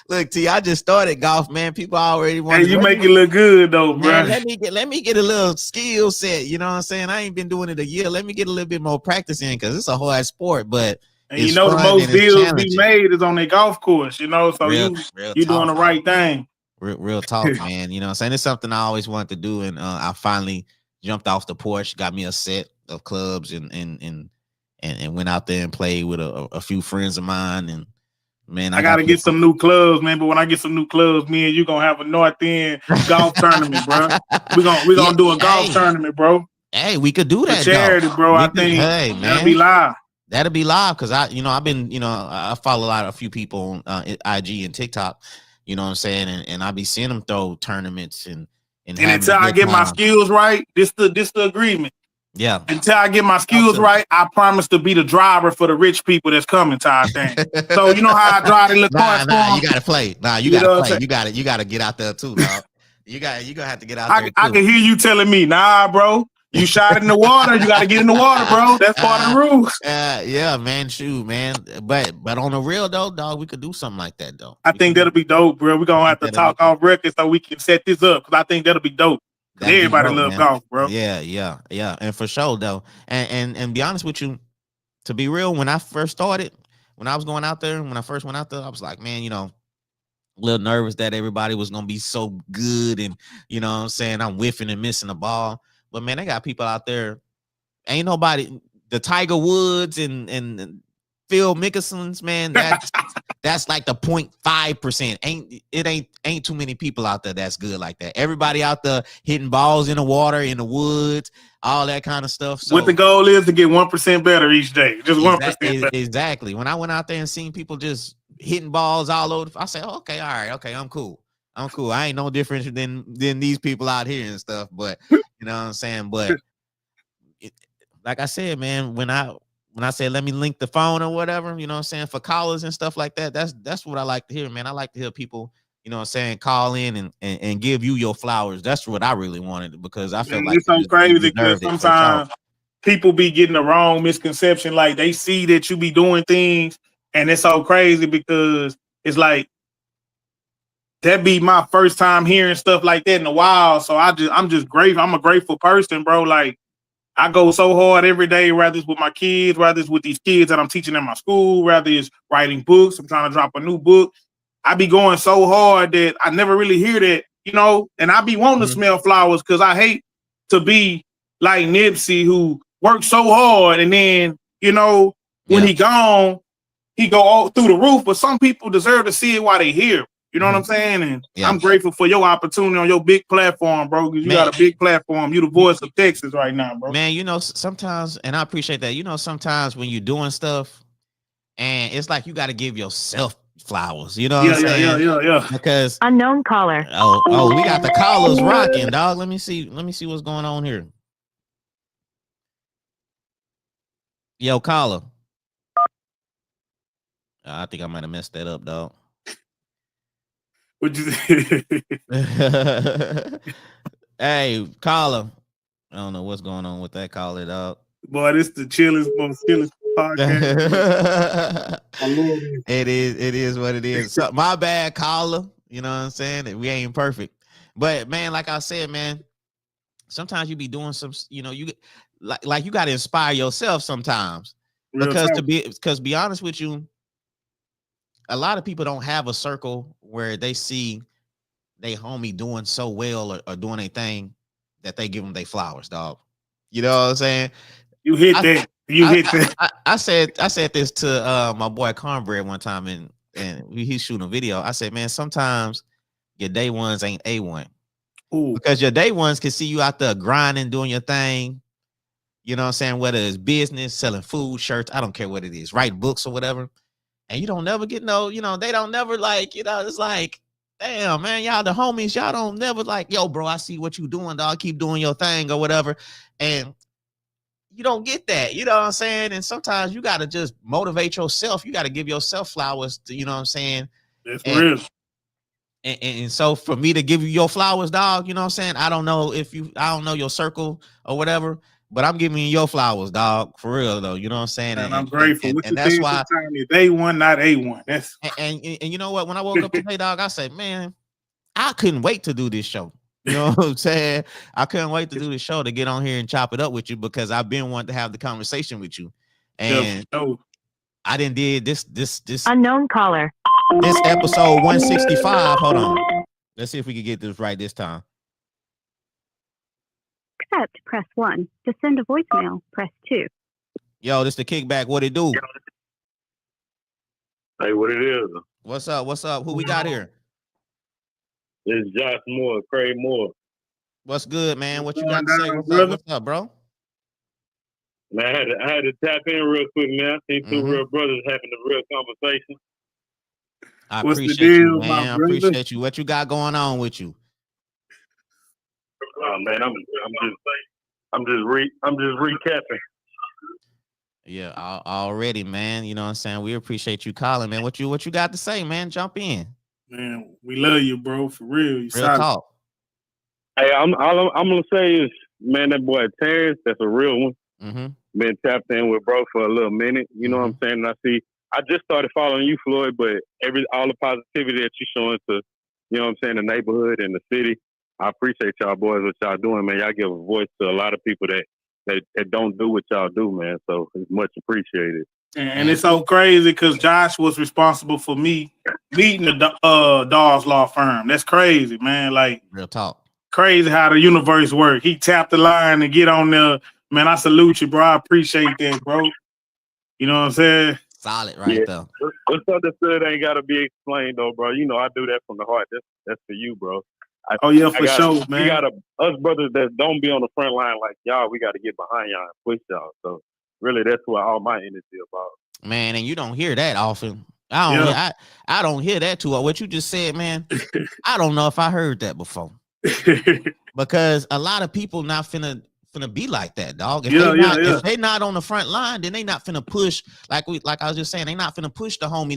look, T. I just started golf, man. People already want. Hey, you make it look good though, man. bro. Let me get a little skill set. You know what I'm saying? I ain't been doing it a year. Let me get a little bit more practice in because it's a hard sport, but. And you know the most deals be made is on their golf course, you know, so you doing the right thing. Real talk, man. You know what I'm saying? It's something I always wanted to do, and I finally jumped off the porch, got me a set of clubs, and went out there and played with a few friends of mine. And man, I gotta get some new clubs, man. But when I get some new clubs, me and you gonna have a North End golf tournament, bro. We gonna do a golf tournament, bro. Hey, we could do that, for charity, bro. I think that'll be live. That'll be live because I've been, I follow a few people on IG and TikTok, you know what I'm saying, and I be seeing them throw tournaments and until I get my skills right, this the agreement. Yeah. Until I get my skills right, I promise to be the driver for the rich people that's coming to our thing. So you know how I drive the little car. You gotta play. You gotta play. You gotta get out there too, dog. You're gonna have to get out there. I can hear you telling me, nah, bro. You shot it in the water. You got to get in the water, bro. That's part of the rules. Yeah, man. Shoot, man. But on the real though, dog, we could do something like that though. I think that'll be dope, bro. We're gonna have to talk off record so we can set this up because I think that'll be dope. Everybody love golf, bro. Yeah. And for sure though. And be honest with you, to be real, when I first started, when I was going out there, when I first went out there, I was like, man, a little nervous that everybody was gonna be so good, and you know what I'm saying, I'm whiffing and missing the ball. But man, they got people out there. Ain't nobody. The Tiger Woods and Phil Mickelsons, man. That's like the 0.5%. Ain't too many people out there that's good like that. Everybody out there hitting balls in the water, in the woods, all that kind of stuff. So what the goal is to get 1% better each day. Just 1% better. Exactly. When I went out there and seen people just hitting balls all over, I said, okay, all right, okay, I'm cool. I ain't no different than these people out here and stuff, but you know what I'm saying? But like I said, man, when I said let me link the phone or whatever, you know what I'm saying, for callers and stuff like that, that's what I like to hear, man. I like to hear people, you know what I'm saying, call in and give you your flowers. That's what I really wanted, because I feel like it's so crazy because sometimes people be getting the wrong misconception. Like they see that you be doing things, and it's so crazy because it's like, that be my first time hearing stuff like that in a while. So I'm just grateful. I'm a grateful person, bro. Like I go so hard every day, whether it's with my kids, whether it's with these kids that I'm teaching in my school, whether it's writing books, I'm trying to drop a new book. I be going so hard that I never really hear that, and I be wanting to smell flowers because I hate to be like Nipsey, who worked so hard and then, when he gone, he go all through the roof. But some people deserve to see it while they here. You know what I'm saying? And I'm grateful for your opportunity on your big platform, bro, because you got a big platform. You the voice of Texas right now, bro. Man, sometimes, and I appreciate that, sometimes when you're doing stuff and it's like you got to give yourself flowers, you know what I'm saying? Yeah. Because unknown caller. Oh, we got the callers rocking, dog. Let me see what's going on here. Yo, caller. I think I might have messed that up, dog. What'd you say? Hey, caller. I don't know what's going on with that caller, dog. Boy, this the most chillest podcast. It is what it is. So, my bad, caller. You know what I'm saying? We ain't perfect. But man, like I said, man, sometimes you be doing some, you like you gotta inspire yourself sometimes. Because to be honest with you, a lot of people don't have a circle where they see they homie doing so well or doing a thing that they give them their flowers, dog. You know what I'm saying? You hit that. I said this to my boy Cornbread one time, and he's shooting a video. I said, man, sometimes your day ones ain't A1. Ooh. Because your day ones can see you out there grinding, doing your thing. You know what I'm saying? Whether it's business, selling food, shirts, I don't care what it is, write books or whatever. And you don't never get they don't never it's like, damn, man, y'all the homies, y'all don't never like, yo, bro, I see what you doing, dog. Keep doing your thing or whatever. And you don't get that, you know what I'm saying? And sometimes you got to just motivate yourself. You got to give yourself flowers to, you know what I'm saying? That's And, real. and so for me to give you your flowers, dog, you know what I'm saying? I don't know your circle or whatever, but I'm giving you your flowers, dog, for real though. You know what I'm saying? And I'm grateful. What and you that's said why sometimes is A1, not A1. That's and you know what? When I woke up today, dog, I said, man, I couldn't wait to do this show. You know what I'm saying? I couldn't wait to do this show to get on here and chop it up with you because I've been wanting to have the conversation with you. And I didn't did this unknown caller. This episode 165. Hold on. Let's see if we can get this right this time. Accept, press 1. To send a voicemail, press 2. Yo, this the kickback. What it do? Hey, what it is? What's up? What's up? Who we got here? It's Josh Moore, Craig Moore. What's good, man? What you got to say? What's up, bro? Man, I had to tap in real quick, man. I seen two real brothers having a real conversation. I appreciate you, man. I appreciate you. What you got going on with you? Oh man, I'm just recapping. Yeah, already, man. You know what I'm saying? We appreciate you calling, man. What you got to say, man? Jump in. Man, we love you, bro. For real. You real talk. Hey, I'm gonna say is, man, that boy Terrance, that's a real one. Mm-hmm. Been tapped in with bro for a little minute. You know what I'm saying? And I just started following you, Floyd, but all the positivity that you're showing to, you know what I'm saying, the neighborhood and the city. I appreciate y'all boys, what y'all doing, man. Y'all give a voice to a lot of people that don't do what y'all do, man. So it's much appreciated. And it's so crazy because Josh was responsible for me meeting the Dawes Law Firm. That's crazy, man. Like, real talk. Crazy how the universe works. He tapped the line and get on there. Man, I salute you, bro. I appreciate that, bro. You know what I'm saying? Solid right there. What's understood ain't got to be explained, though, bro. You know, I do that from the heart. That's for you, bro. For sure, man. We got us brothers that don't be on the front line like y'all, we got to get behind y'all and push y'all. So really, that's what all my energy about. Man, and you don't hear that often. I don't hear that too. What you just said, man, I don't know if I heard that before. Because a lot of people not finna be like that, dog. If they not on the front line, then they not finna push like I was just saying, they not finna push the homie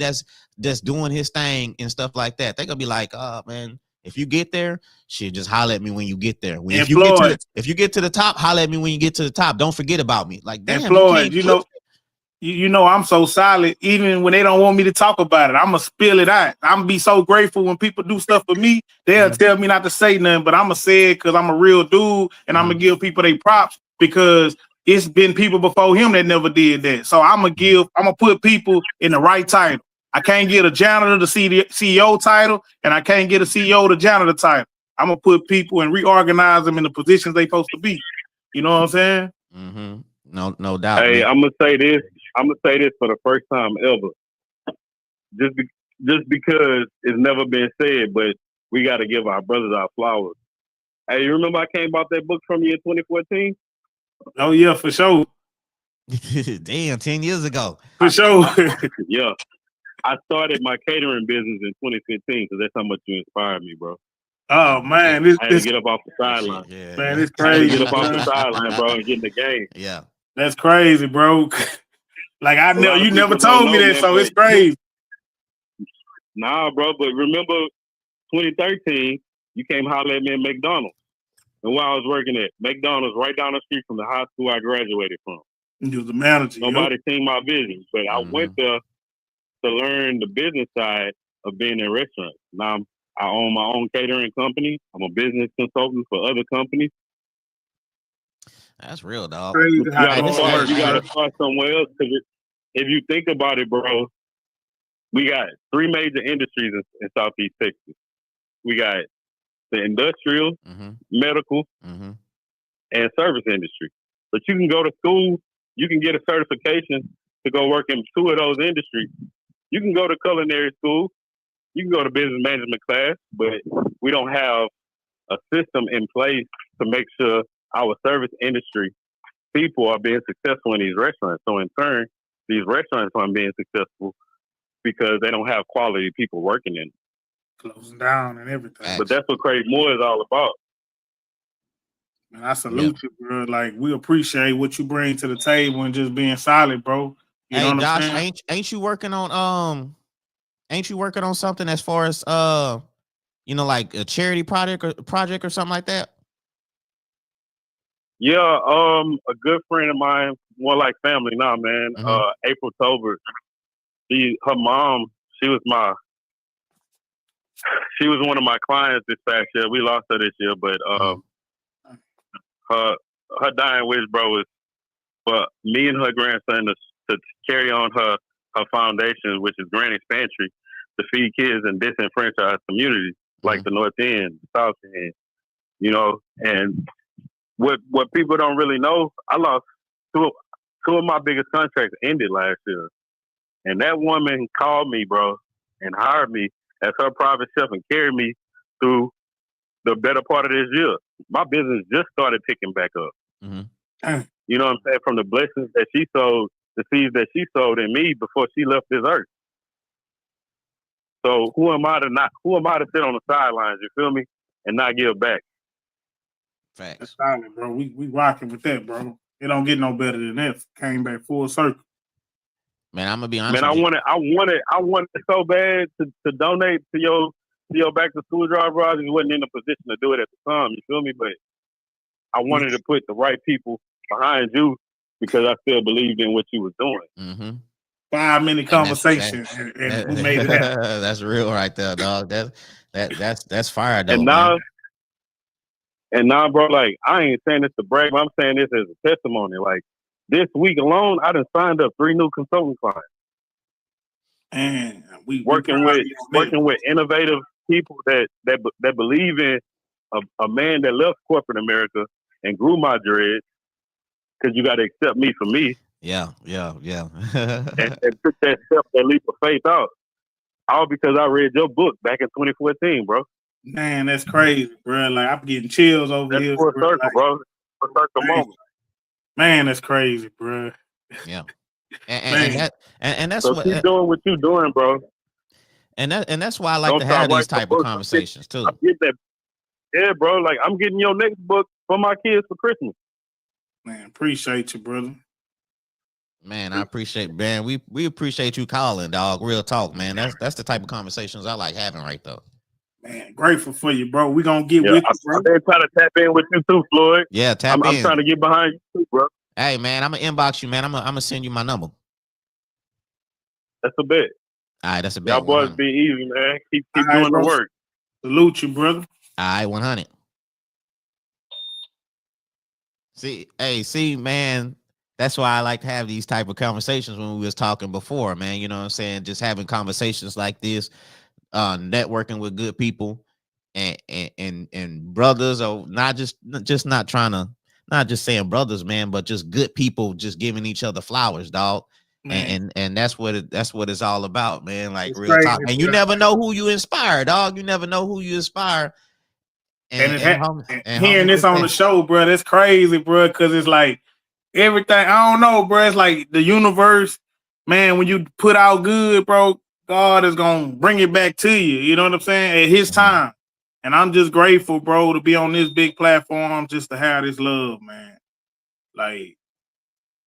that's doing his thing and stuff like that. They gonna be like, oh man, if you get there, shit, just holler at me when you get there. If you get to the top, holler at me when you get to the top. Don't forget about me. Like, damn, Floyd, you know, I'm so solid. Even when they don't want me to talk about it, I'm gonna spill it out. I'm gonna be so grateful when people do stuff for me. They'll tell me not to say nothing, but I'm gonna say it because I'm a real dude, and I'm gonna give people their props because it's been people before him that never did that. So I'm gonna put people in the right title. I can't get a janitor the CEO title, and I can't get a CEO the janitor title. I'm gonna put people and reorganize them in the positions they supposed to be. You know what I'm saying? Mm-hmm. No doubt. Hey, man. I'm gonna say this for the first time ever. Just because it's never been said, but we got to give our brothers our flowers. Hey, you remember I came about that book from you in 2014? Oh yeah, for sure. Damn, 10 years ago. For sure. Yeah. I started my catering business in 2015 because that's how much you inspired me, bro. Oh man, I had to get up off the sideline. Yeah, man, it's crazy. Get up off the sideline, bro, and get in the game. Yeah, that's crazy, bro. Like you never told me that, so it's crazy. Nah, bro, but remember 2013, you came holler at me at McDonald's, and while I was working at McDonald's, right down the street from the high school I graduated from. You was the manager. Nobody seen my vision, but I went there to learn the business side of being in restaurants. Now I own my own catering company. I'm a business consultant for other companies. That's real, dog. You gotta start somewhere else because if you think about it, bro, we got three major industries in Southeast Texas. We got the industrial, medical, and service industry. But you can go to school, you can get a certification to go work in two of those industries. You can go to culinary school, you can go to business management class, but we don't have a system in place to make sure our service industry people are being successful in these restaurants. So in turn, these restaurants aren't being successful because they don't have quality people working in them. closing down and everything. But that's what Craig Moore is all about. And I salute you, bro. Like, we appreciate what you bring to the table and just being solid, bro. You know what Josh, I'm saying? ain't you working on something as far as like a charity project or something like that? Yeah, a good friend of mine, more like family now, man. April Tolbert. Her mom, she was one of my clients this past year. We lost her this year, but her dying wish, bro, was for me and her grandson to carry on her foundation, which is Granny's Pantry, to feed kids in disenfranchised communities like the North End, the South End, and what people don't really know, I lost two of my biggest contracts ended last year. And that woman called me, bro, and hired me as her private chef and carried me through the better part of this year. My business just started picking back up. You know what I'm saying? From the blessings that she sowed, the seeds that she sowed in me before she left this earth. So who am I to sit on the sidelines, you feel me, and not give back? Facts. That's solid, bro. We rocking with that, bro. It don't get no better than that. Came back full circle. Man, I'm gonna be honest. Man, I wanted so bad to donate to your back to school drive, bro. I just wasn't in a position to do it at the time. You feel me? But I wanted to put the right people behind you because I still believed in what you was doing. 5-minute conversation, and we made it happen. That's real right there, dog. That's fire, though. And now, bro, like, I ain't saying this to brag, but I'm saying this as a testimony. Like, this week alone, I done signed up 3 new consulting clients. And we working with innovative people that believe in a man that left corporate America and grew my dreads, because you got to accept me for me. Yeah. and took that step, that leap of faith out. All because I read your book back in 2014, bro. Man, that's crazy, bro. Like, I'm getting chills over here. That's full circle, bro. Full circle moment. Man, that's crazy, bro. Yeah. And that's so what keep doing what you're doing, bro. And that's why I like to have these type of conversations too. Yeah, bro. Like, I'm getting your next book for my kids for Christmas. Man, appreciate you, brother. Man, I appreciate, man. We appreciate you calling, dog. Real talk, man. That's the type of conversations I like having right there. Man, grateful for you, bro. We gonna get with you, bro. I've been trying to tap in with you too, Floyd. Yeah, I'm trying to get behind you too, bro. Hey, man, I'm gonna inbox you, man. I'm gonna send you my number. That's a bet. All right, that's a bet. Y'all boys be easy, man. Keep doing the work. Salute you, brother. All right, 100. See, man. That's why I like to have these type of conversations when we was talking before, man. You know what I'm saying? Just having conversations like this, networking with good people and brothers, or not just saying brothers, man, but just good people just giving each other flowers, dog. And that's what it's all about, man. Like, it's real crazy, talk. And you never know who you inspire, dog. You never know who you inspire. And hearing this on the show, bro, that's crazy, bro, because it's like everything, I don't know, bro. It's like the universe, man, when you put out good, bro, God is going to bring it back to you. You know what I'm saying? At his time. And I'm just grateful, bro, to be on this big platform, just to have this love, man. Like.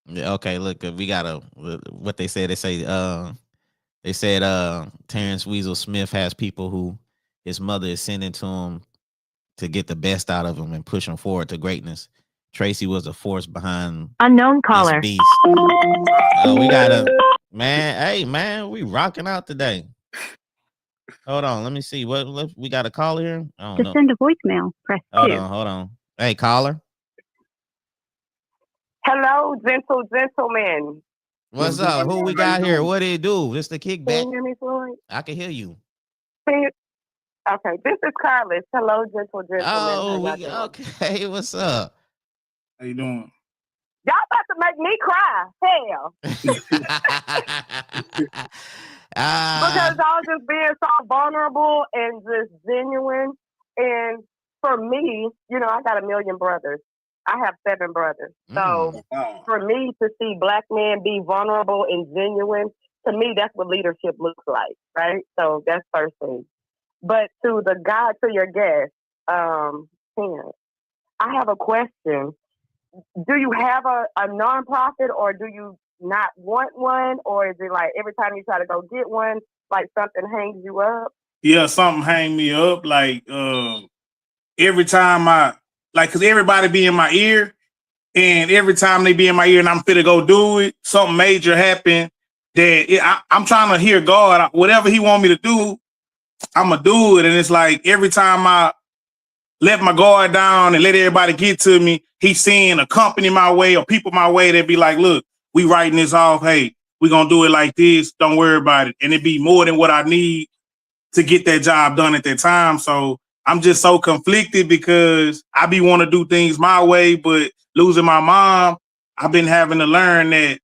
Yeah, okay, look, we got what they said. They said Terrance Weasel Smith has people who his mother is sending to him to get the best out of him and push him forward to greatness. Tracy was a force behind unknown caller. Beast. We got man. Hey, man, we rocking out today. Hold on, let me see. What we got a caller here? I don't know. Send a voicemail, press 2. Hold on. Hey, caller. Hello, gentlemen. What's up? Who we got here? What do it do? This the kickback. Can you hear me, Floyd? I can hear you. Okay, this is Carlos. Hello, gentlemen. Oh, okay. What's up? How you doing? Y'all about to make me cry. Hell. Because I was just being so vulnerable and just genuine. And for me, I got a million brothers. I have 7 brothers. So for me to see Black men be vulnerable and genuine, to me, that's what leadership looks like, right? So that's first thing. But to your guest, Terrance, I have a question. Do you have a nonprofit, or do you not want one, or is it like every time you try to go get one, like something hangs you up? Yeah, something hang me up. Like every time cause everybody be in my ear, and every time they be in my ear and I'm fit to go do it, something major happen I'm trying to hear God. Whatever He want me to do, I'm gonna do it. And it's like every time I let my guard down and let everybody get to me, He's seeing a company my way or people my way that be like, look, we writing this off. Hey, we gonna do it like this. Don't worry about it. And it be more than what I need to get that job done at that time. So I'm just so conflicted because I be want to do things my way, but losing my mom, I've been having to learn that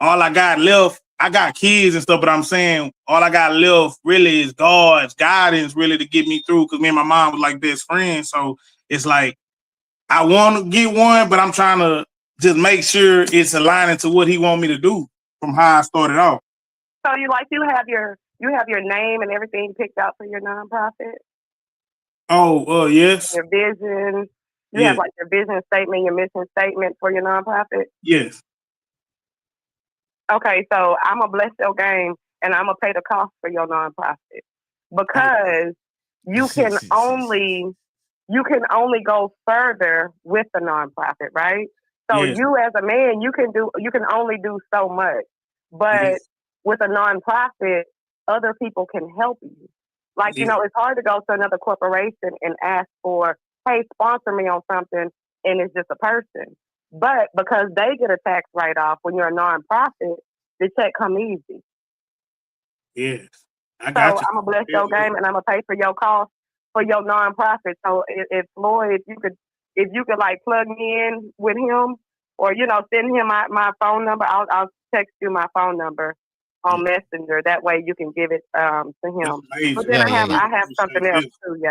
all I got left, I got kids and stuff, but I'm saying all I got left really is God's guidance really to get me through, because me and my mom was like best friends. So it's like I want to get one, but I'm trying to just make sure it's aligning to what He want me to do from how I started off. So you have your name and everything picked out for your nonprofit? Oh, yes. Your vision. You have like your vision statement, your mission statement for your nonprofit? Yes. Okay, so I'm gonna bless your game and I'm gonna pay the cost for your nonprofit, because you can only go further with the nonprofit, right? So you as a man, you can only do so much, but with a nonprofit, other people can help you. Like, it's hard to go to another corporation and ask for, hey, sponsor me on something, and it's just a person. But because they get a tax write-off, when you're a nonprofit, the check come easy. Yes. I got you. I'm going to bless your game, and I'm going to pay for your cost for your nonprofit. So if Floyd, if you could like plug me in with him, or, send him my phone number, I'll text you my phone number on Messenger. That way you can give it to him. But then I have something else too,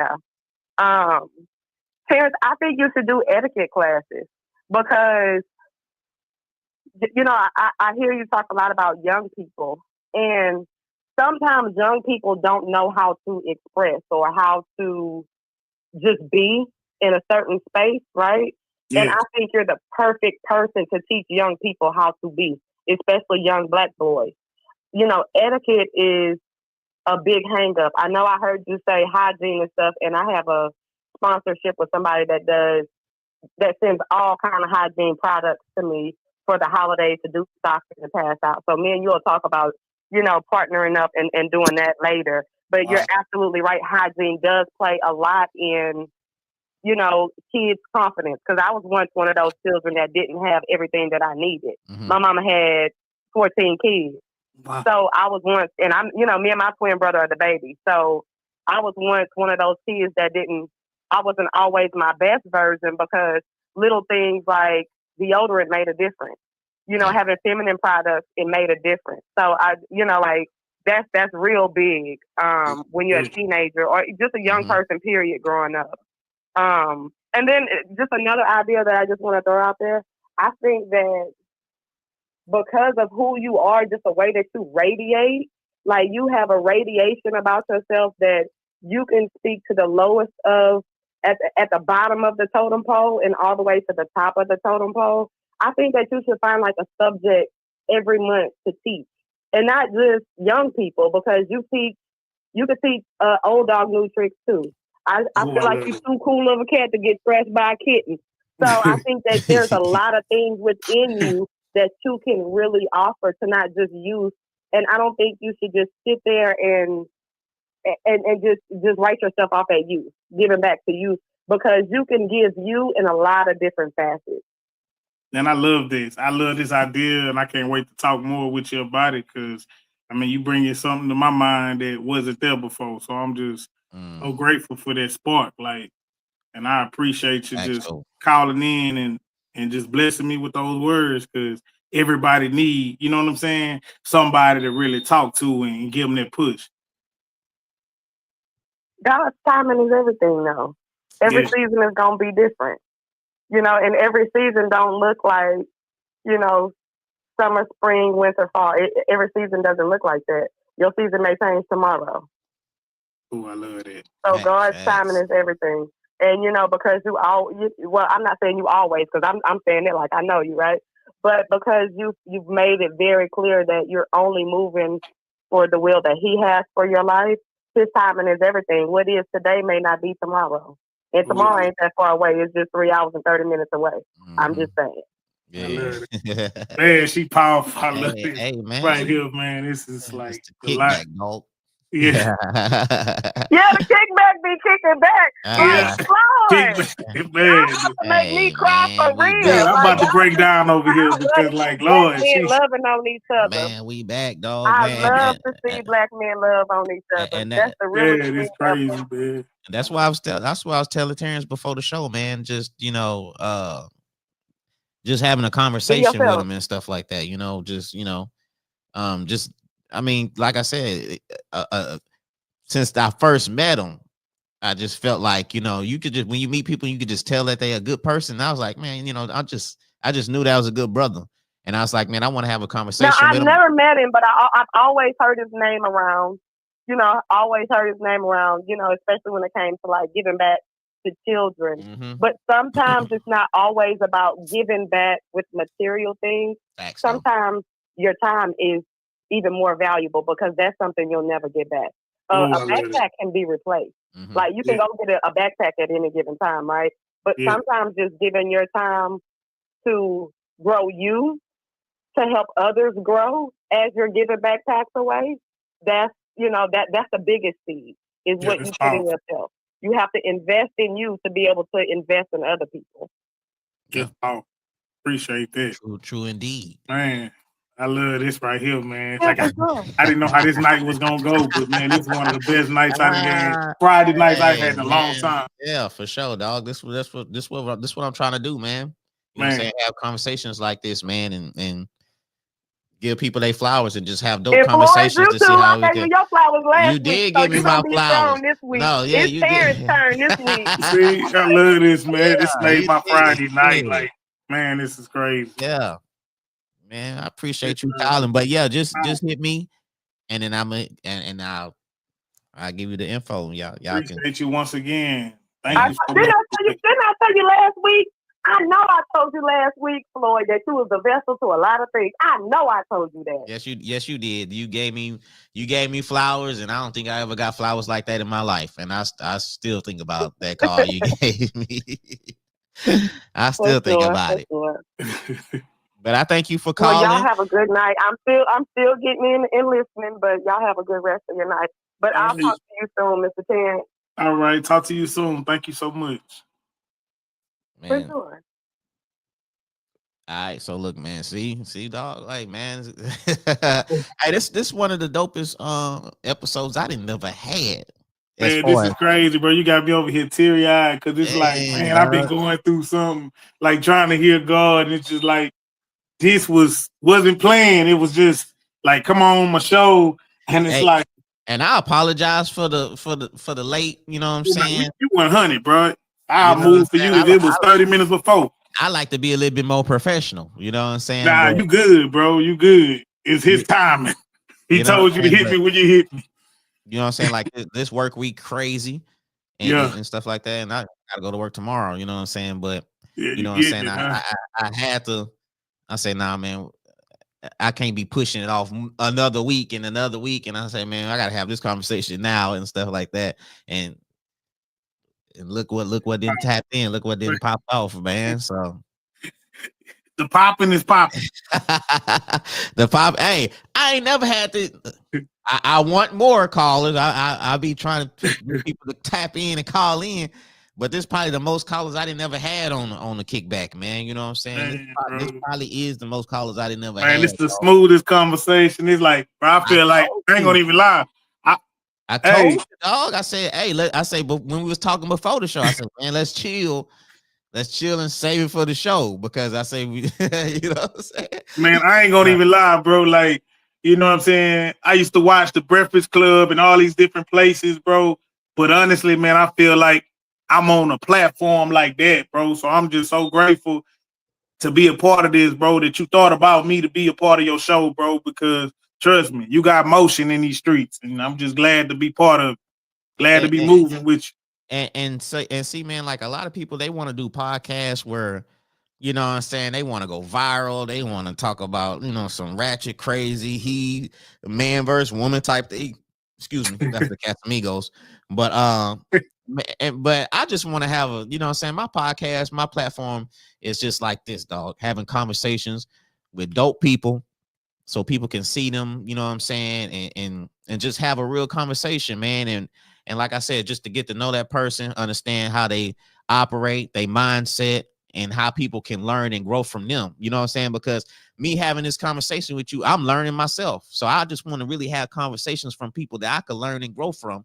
Terrance, I think you should do etiquette classes, because, I hear you talk a lot about young people, and sometimes young people don't know how to express or how to just be in a certain space, right? Yeah. And I think you're the perfect person to teach young people how to be, especially young Black boys. Etiquette is a big hang up. I know I heard you say hygiene and stuff, and I have a sponsorship with somebody that sends all kind of hygiene products to me for the holidays to do stocking and pass out. So me and you will talk about, partnering up and doing that later. But you're absolutely right. Hygiene does play a lot in, kids' confidence. Because I was once one of those children that didn't have everything that I needed. Mm-hmm. My mama had 14 kids. Wow. So I was once, and me and my twin brother are the baby. So I was once one of those kids that I wasn't always my best version, because little things like deodorant made a difference. Having feminine products, it made a difference. So that's real big when you're a teenager or just a young person, period, growing up. And then just another idea that I just want to throw out there. I think that because of who you are, just the way that you radiate, like you have a radiation about yourself that you can speak to the lowest of at the bottom of the totem pole and all the way to the top of the totem pole. I think that you should find like a subject every month to teach, and not just young people, because you could teach old dog new tricks too. I feel like you're too cool of a cat to get scratched by a kitten. So I think that there's a lot of things within you that you can really offer to not just use. And I don't think you should just sit there and just write yourself off at youth, giving back to youth, because you can give you in a lot of different facets. And I love this. I love this idea, and I can't wait to talk more with you about it, because, you bringing something to my mind that wasn't there before. So I'm just so grateful for that spark. And I appreciate you just calling in and just blessing me with those words, because everybody need, you know what I'm saying, somebody to really talk to and give them that push. God's timing is everything, though. Every season is going to be different. And every season don't look like, summer, spring, winter, fall. Every season doesn't look like that. Your season may change tomorrow. Oh, I love that. So God's timing is everything. And because well, I'm not saying you always, because I'm saying it like I know you, right? But because you've made it very clear that you're only moving for the will that He has for your life. His timing is everything. What is today may not be tomorrow, and tomorrow ain't that far away. It's just 3 hours and 30 minutes away. I'm just saying. Yeah. Man, she powerful. I love it. Hey, man. Right here, man. This is like the kickback, dog. Yeah. The kickback be kicking back. Man, make me cry for real. Man, I'm about to break down over here because, like, Lord, men loving on each other. Man, we back, dog. I love to see black men love on each other. And that's the really it's crazy, man. That's why I was telling Terrance before the show, man. Just just having a conversation with him and stuff like that. I mean, like I said, since I first met him, I just felt like, you could just, when you meet people, you could just tell that they're a good person. And I was like, man, I just knew that was a good brother. And I was like, man, I want to have a conversation with him. I've never met him, but I've always heard his name around. Always heard his name around, especially when it came to like giving back to children. Mm-hmm. But sometimes it's not always about giving back with material things. Sometimes your time is even more valuable because that's something you'll never get back. A backpack can be replaced. Mm-hmm. Like you can go get a backpack at any given time, right? But sometimes just giving your time to grow you, to help others grow as you're giving backpacks away, that's the biggest seed is what you put in yourself. You have to invest in you to be able to invest in other people. Just appreciate that. True indeed. Man, I love this right here, man. Like I didn't know how this night was gonna go, but man, this is one of the best nights I've had. Friday nights I've had in a long time. Yeah, for sure, dog. This what I'm trying to do, man. You know what I'm saying? Have conversations like this, man, and give people their flowers and just have dope conversations to see how we can. Your flowers last you did give me my flowers. This week. No, yeah, it's Terrance's turn this week. See, I love this, man. This made my Friday night. Like, man, this is crazy. Yeah, man, I appreciate you calling, but yeah, just hit me, and then I'll give you the info. Y'all appreciate you once again. Thank you. Didn't I tell you last week? I know I told you last week, Floyd, that you was the vessel to a lot of things. I know I told you that. Yes, you did. You gave me flowers, and I don't think I ever got flowers like that in my life. And I still think about that call you gave me. I still think about it. Sure. But I thank you for calling. Well, y'all have a good night. I'm still getting in and listening, but y'all have a good rest of your night. But I'll talk to you soon, Mr. Terrance. All right, talk to you soon. Thank you so much. Man. For sure. All right, so look, man, see, dog, like, man, hey, this one of the dopest episodes I didn't never had. Man, this is crazy, bro. You got me over here teary-eyed because it's like, man, I've been going through something, like trying to hear God, and it's just like this wasn't playing. It was just like, come on my show, and it's like. And I apologize for the late, you know what I'm saying? You 100, bro. I'll move for you if it was 30 minutes before. I like to be a little bit more professional. You know what I'm saying? Nah, you good, bro. You good. It's his timing. He told you to hit me when you hit me. You know what I'm saying? Like this work week crazy and stuff like that. And I gotta go to work tomorrow. You know what I'm saying? But you know what I'm saying? I had to. I say, nah, man. I can't be pushing it off another week and another week. And I say, man, I gotta have this conversation now and stuff like that. And look what didn't tap in. Look what didn't pop off, man. So the popping is popping. The pop. Hey, I ain't never had to. I want more callers. I be trying to get people to tap in and call in. But this probably the most callers I didn't ever had on the kickback, man. You know what I'm saying? Man, this probably is the most callers I didn't ever had. Man, it's the smoothest conversation. It's like, bro, I feel like I ain't gonna even lie. I told you, dog. I said, hey, but when we was talking before the show, I said, man, let's chill and save it for the show because I say you know what I'm saying? Man, I ain't gonna even lie, bro. Like, you know what I'm saying? I used to watch the Breakfast Club and all these different places, bro. But honestly, man, I feel like I'm on a platform like that, bro. So I'm just so grateful to be a part of this, bro, that you thought about me to be a part of your show, bro, because trust me, you got motion in these streets, and I'm just glad to be part of it. Glad to be moving with you. And see, man, like a lot of people, they want to do podcasts where, you know what I'm saying, they want to go viral. They want to talk about, you know, some ratchet, crazy, man versus woman type thing. Excuse me, that's the Casamigos. But but I just want to have a, you know what I'm saying, my podcast, my platform is just like this, dog, having conversations with dope people so people can see them, you know what I'm saying, and just have a real conversation, man. And like I said, just to get to know that person, understand how they operate, their mindset, and how people can learn and grow from them. You know what I'm saying? Because me having this conversation with you, I'm learning myself. So I just want to really have conversations from people that I could learn and grow from.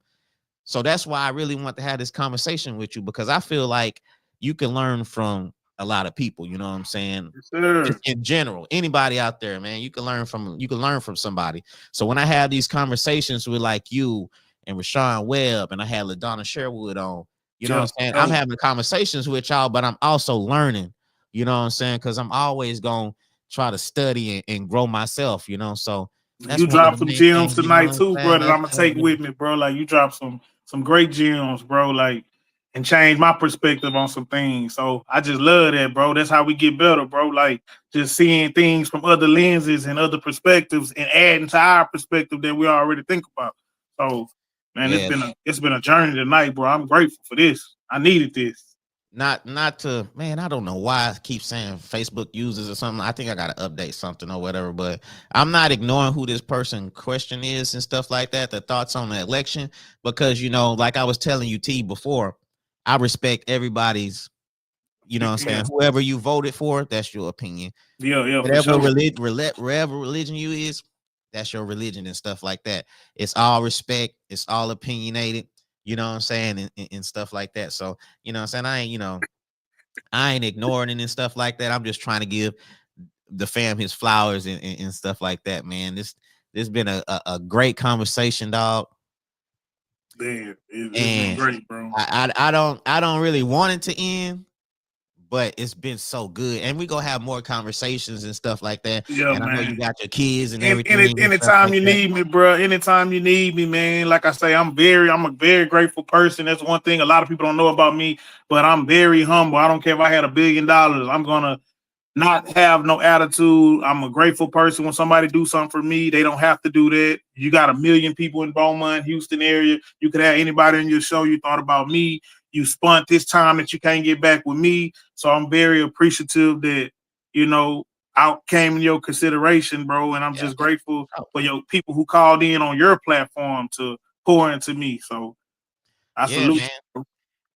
So that's why I really want to have this conversation with you, because I feel like you can learn from a lot of people, you know what I'm saying? Just in general, anybody out there, man, you can learn from somebody. So when I have these conversations with like you and Rashawn Webb, and I had LaDonna Sherwood on, you know what I'm saying? I'm having conversations with y'all, but I'm also learning, you know what I'm saying? Because I'm always going to try to study and grow myself, you know? So that's you dropped some gems tonight too, bro, that I'm gonna take with me, bro. Like, you dropped some great gems, bro, like, and changed my perspective on some things. So I just love that, bro. That's how we get better, bro. Like, just seeing things from other lenses and other perspectives and adding to our perspective that we already think about. So, man, it's been a journey tonight, bro. I'm grateful for this. I needed this. Not to, man, I don't know why I keep saying Facebook users or something. I think I gotta update something or whatever, but I'm not ignoring who this person question is and stuff like that, the thoughts on the election, because, you know, like I was telling you, T, before, I respect everybody's, you know what I'm saying, whoever you voted for, that's your opinion. Whatever religion you is, that's your religion and stuff like that. It's all respect, it's all opinionated, you know what I'm saying, and stuff like that. So, you know what I'm saying, I ain't ignoring it and stuff like that. I'm just trying to give the fam his flowers and stuff like that, man. This been a great conversation, dog. Damn, it's been great, bro. I don't really want it to end, but it's been so good, and we gonna have more conversations and stuff like that. Yeah, and man. I know you got your kids and everything. Anytime you need me, bro. Anytime you need me, man. Like I say, I'm a very grateful person. That's one thing a lot of people don't know about me, but I'm very humble. I don't care if I had $1 billion. I'm gonna not have no attitude. I'm a grateful person. When somebody do something for me, they don't have to do that. You got 1 million people in Beaumont, Houston area. You could have anybody in your show. You thought about me. You spent this time that you can't get back with me. So I'm very appreciative that, I came in your consideration, bro. And I'm just grateful for your people who called in on your platform to pour into me. So I salute you.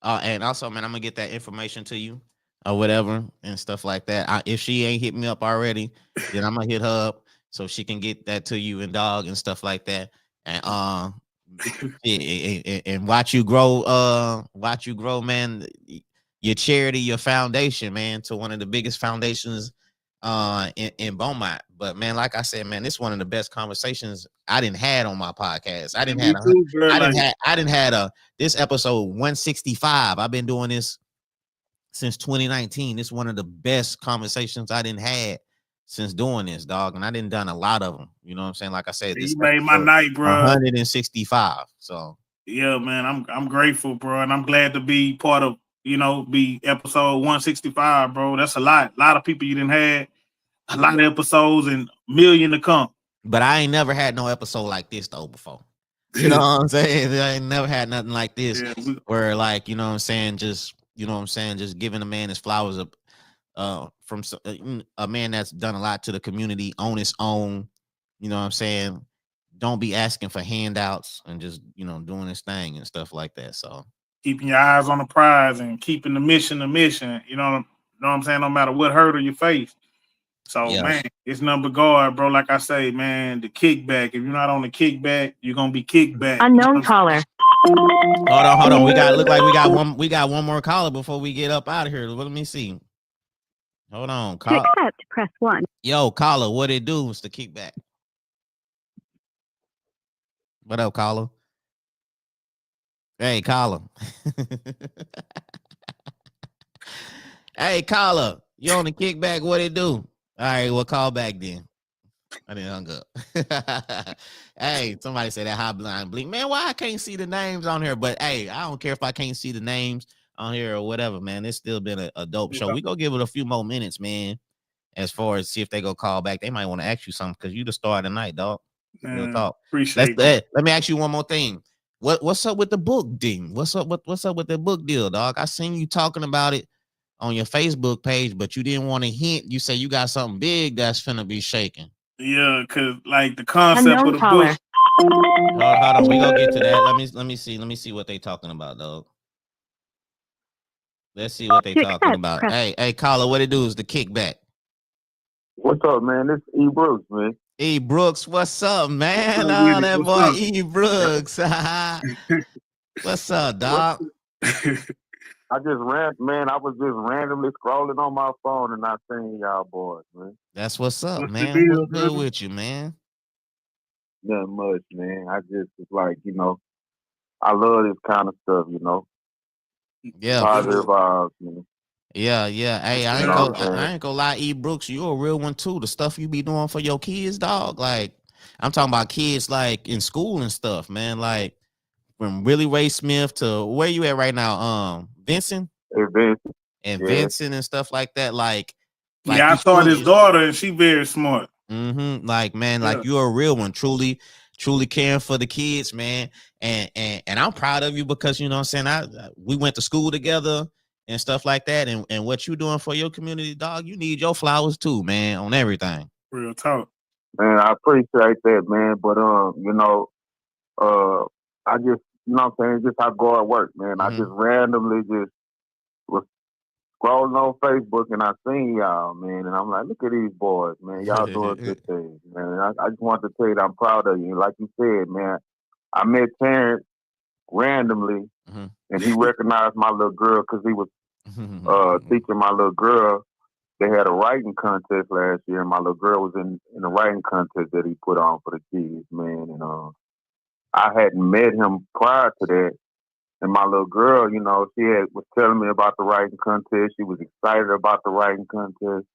And also, man, I'm gonna get that information to you or whatever and stuff like that. If she ain't hit me up already, then I'm gonna hit her up so she can get that to you and dog and stuff like that. And and watch you grow, man. Your charity, your foundation, man, to one of the biggest foundations in Beaumont. But man, like I said, man, this is one of the best conversations I didn't had on my podcast. I didn't had this episode 165. I've been doing this since 2019. This is one of the best conversations I didn't had since doing this, dog. And I didn't done a lot of them. You know what I'm saying? Like I said, this made my night, bro. 165. So yeah, man, I'm grateful, bro, and I'm glad to be part of, be episode 165, bro. That's a lot of people you didn't have, a lot of episodes, and million to come. But I ain't never had no episode like this though before. You know what I'm saying? I ain't never had nothing like this where, like, you know what I'm saying, just just giving a man his flowers from a man that's done a lot to the community on his own. You know what I'm saying? Don't be asking for handouts and just, doing his thing and stuff like that. So keeping your eyes on the prize and keeping the mission, you know what I'm saying? No matter what hurdle you face. So, man, it's number guard, bro. Like I say, man, the kickback. If you're not on the kickback, you're going to be kicked back. Unknown caller. Hold on. We got one more caller before we get up out of here. Let me see. Hold on. To accept, press 1. Yo, caller, what it do? It's the kickback. What up, caller? Hey, caller. Hey, caller, you on the kickback? What it do? All right, we'll call back then. I didn't hung up. Hey, somebody said that hot blind blink. Man, why I can't see the names on here? But hey, I don't care if I can't see the names on here or whatever, man. It's still been a dope show. We gonna give it a few more minutes, man. As far as see if they go call back, they might want to ask you something because you the star of the night, dog. Real talk. Appreciate it. Let me ask you one more thing. What's up with the book, Dean? What's up with the book deal, dog? I seen you talking about it on your Facebook page, but you didn't want to hint. You say you got something big that's finna be shaking. Yeah, cause like the concept of the book. Hold on, we gonna get to that. Let me see what they talking about, dog. Let's see what they talking about. Hey, caller, what it do is the kickback. What's up, man? This is E. Brooks, man. E. Brooks, what's up, man? Oh, that boy up? E. Brooks. What's up, dog? I was just randomly scrolling on my phone and I seen y'all boys, man. That's what's up, man. What's good with you, man? Nothing much, man. I just was like, I love this kind of stuff, Yeah. Positive vibes, man. Yeah. Hey, I ain't gonna lie, E. Brooks, you a real one too. The stuff you be doing for your kids, dog. Like, I'm talking about kids like in school and stuff, man. Like from Willie Ray Smith to where you at right now? Vincent? Vincent. And Vincent and stuff like that. Like I saw his daughter and she very smart. Mm-hmm. Like, man, like you're a real one, truly caring for the kids, man. And I'm proud of you because you know what I'm saying. We went to school together and stuff like that. And what you doing for your community, dog, you need your flowers too, man, on everything. Real talk. Man, I appreciate that, man. But I just what I'm saying, just how God work, man. Mm-hmm. I just randomly just was scrolling on Facebook and I seen y'all, man, and I'm like, look at these boys, man. Y'all doing good things, man. I just wanted to tell you that I'm proud of you. Like you said, man, I met Terrance randomly, and he recognized my little girl because he was teaching my little girl. They had a writing contest last year, and my little girl was in a writing contest that he put on for the kids, man. And I hadn't met him prior to that. And my little girl, she was telling me about the writing contest. She was excited about the writing contest,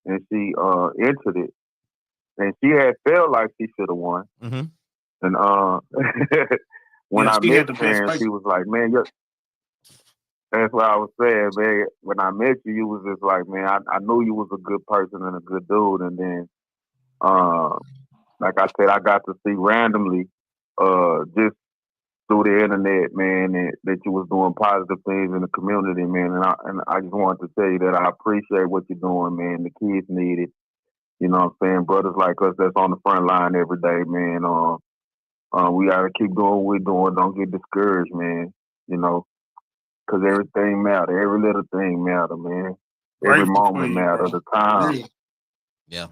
and she entered it. And she had felt like she should have won. Mm-hmm. And when I met Terrance, she was like, "Man, that's what I was saying, man. When I met you, you was just like, man, I knew you was a good person and a good dude. And then, like I said, I got to see randomly, just through the internet, man, that you was doing positive things in the community, man. And I just wanted to tell you that I appreciate what you're doing, man. The kids need it. You know what I'm saying? Brothers like us that's on the front line every day, man. We gotta keep doing what we're doing. Don't get discouraged, man. Because everything matters. Every little thing matters, man. Every moment matters. The time. Yeah.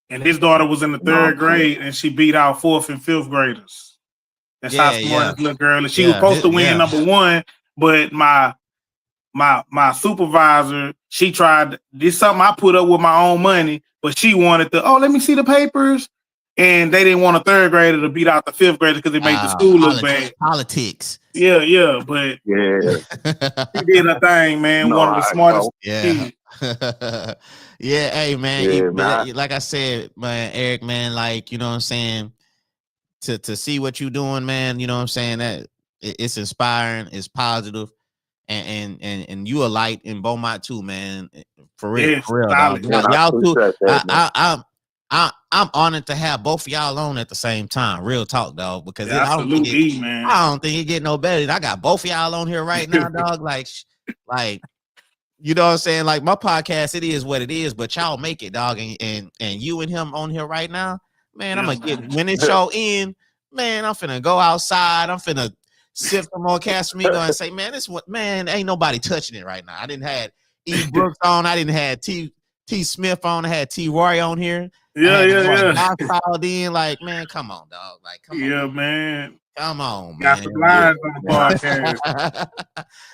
And his daughter was in the third grade, and she beat out 4th and 5th graders. That's how smart this little girl is. She was supposed to win number 1, but my supervisor, she tried. This something I put up with my own money, but she wanted let me see the papers. And they didn't want a 3rd grader to beat out the 5th grader because it made the school look bad. Politics. Yeah, but she did her thing, man. One of the smartest kids. Yeah, hey, man. Yeah, like I said, man, Eric, man, like, you know what I'm saying? To see what you're doing, man, you know what I'm saying? That it's inspiring, it's positive, and you a light in Beaumont too, man. For real, dog. Y'all too. I'm honored to have both of y'all on at the same time. Real talk, dog. Because I don't think it get no better. I got both of y'all on here right now, dog. Like, you know what I'm saying? Like my podcast, it is what it is, but y'all make it, dog. And you and him on here right now, man. I'm gonna get when this show in, man. I'm finna go outside. I'm finna sip some more Casamigo and say, man, ain't nobody touching it right now. I didn't have E. Brooks on. I didn't have T. Smith on. I had T. Roy on here. I called in, like, man, come on, dog. Like, come on. Yeah, man. Come on, got man. Got the blinds on the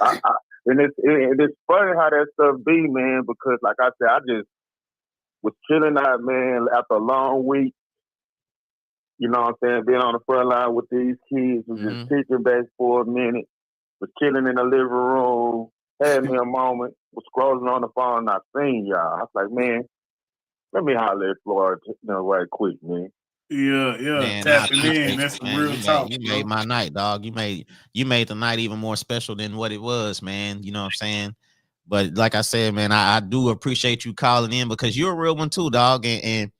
podcast. And it's funny how that stuff be, man, because like I said, I just was chilling out, man, after a long week. You know what I'm saying? Being on the front line with these kids, was just kicking back for a minute, was chilling in the living room, had me a moment, was scrolling on the phone, and I seen y'all. I was like, man, Let me holler at Florida, right quick, man. Yeah. Man, Tapping in. That's some real talk. You made my night, dog. You made the night even more special than what it was, man. You know what I'm saying? But like I said, man, I do appreciate you calling in because you're a real one too, dog. And you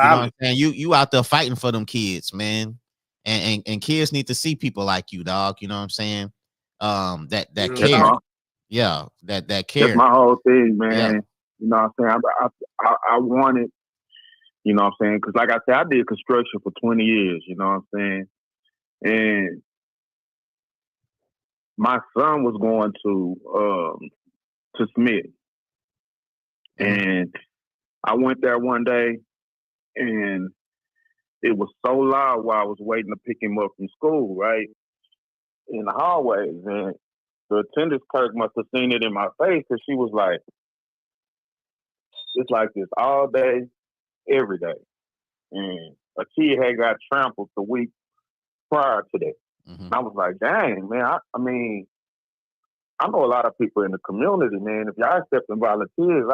know what I'm saying? You out there fighting for them kids, man. And kids need to see people like you, dog. You know what I'm saying? That care. Yeah, that care. That's my whole thing, man. Yeah. You know what I'm saying? I wanted, you know what I'm saying? Because like I said, I did construction for 20 years, you know what I'm saying? And my son was going to Smith. And I went there one day and it was so loud while I was waiting to pick him up from school, right? In the hallways. And the attendance clerk must have seen it in my face because she was like, it's like this all day, every day. And a kid had got trampled the week prior to that. I was like, dang, man, I mean, I know a lot of people in the community, man. If y'all accepting volunteers,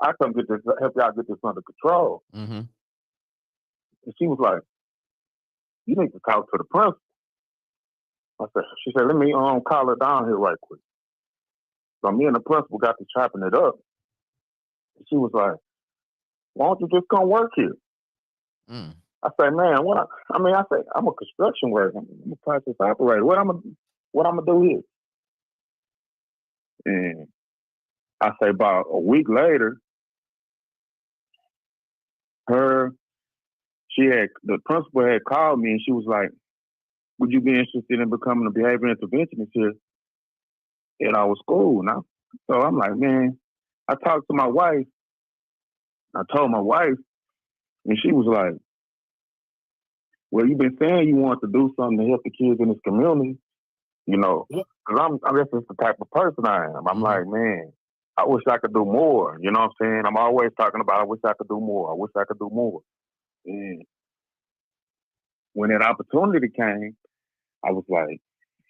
I come help y'all get this under control. And she was like, you need to talk to the principal. She said, let me call her down here right quick. So me and the principal got to chopping it up. And she was like, why don't you just come work here? I said, man, I said, I'm a construction worker. I'm a process operator. What I'm gonna do here? And I say about a week later, the principal had called me and she was like, would you be interested in becoming a behavior interventionist here at our school now? So I'm like, man, I talked to my wife. I told my wife, and she was like, well, you've been saying you want to do something to help the kids in this community, you know, because I guess it's the type of person I am. I'm like, man, I wish I could do more. You know what I'm saying? I'm always talking about, I wish I could do more. I wish I could do more. And when that opportunity came, I was like,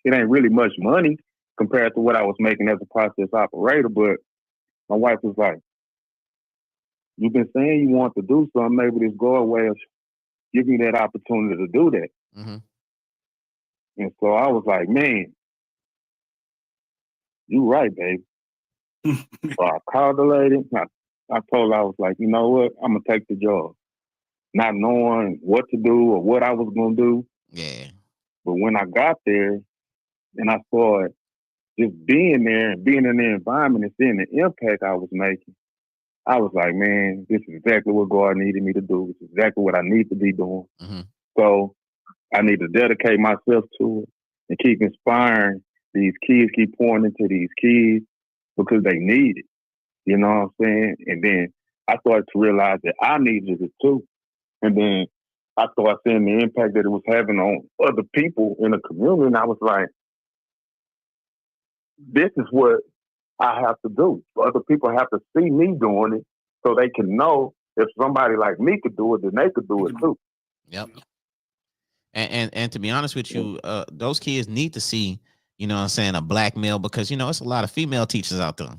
it ain't really much money compared to what I was making as a process operator. But my wife was like, you've been saying you want to do something. Maybe this go away will give me that opportunity to do that. And so I was like, man, you right, baby. So I called the lady. I told her, I was like, you know what? I'm going to take the job. Not knowing what to do or what I was going to do. Yeah. But when I got there and I saw it, just being there and being in the environment and seeing the impact I was making, I was like, man, this is exactly what God needed me to do. This is exactly what I need to be doing. So I need to dedicate myself to it and keep inspiring these kids, keep pouring into these kids because they need it. You know what I'm saying? And then I started to realize that I needed it too. And then I started seeing the impact that it was having on other people in the community. And I was like, this is what I have to do. Other people have to see me doing it so they can know if somebody like me could do it, then they could do it too. Yep. And to be honest with you, those kids need to see, you know what I'm saying, a black male because, you know, it's a lot of female teachers out there.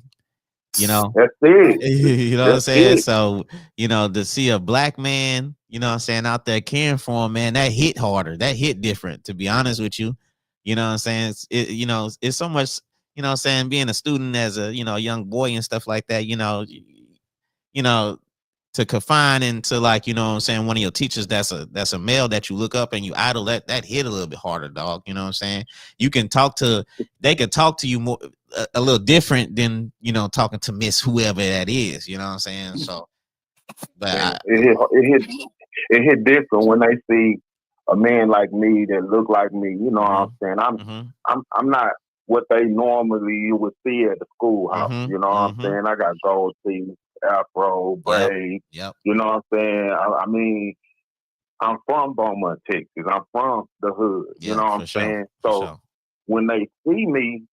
You know, that's it. You know what I'm saying? So, you know, to see a black man, you know what I'm saying, out there caring for him, man, that hit harder. That hit different, to be honest with you. You know what I'm saying? It's so much, you know what I'm saying, being a student as a, you know, young boy and stuff like that, you know, to confine into, like, you know what I'm saying, one of your teachers that's a male that you look up and you idol, that hit a little bit harder, dog. You know what I'm saying? They can talk to you more a little different than, you know, talking to Miss whoever that is, you know what I'm saying? So but it hit different when they see a man like me that look like me, you know what I'm saying? I'm not what they normally you would see at the schoolhouse, you know what I'm saying? I got gold teeth, afro, braids, you know what I'm saying? I mean, I'm from Beaumont, Texas. I'm from the hood, you know what I'm saying? So when they see me,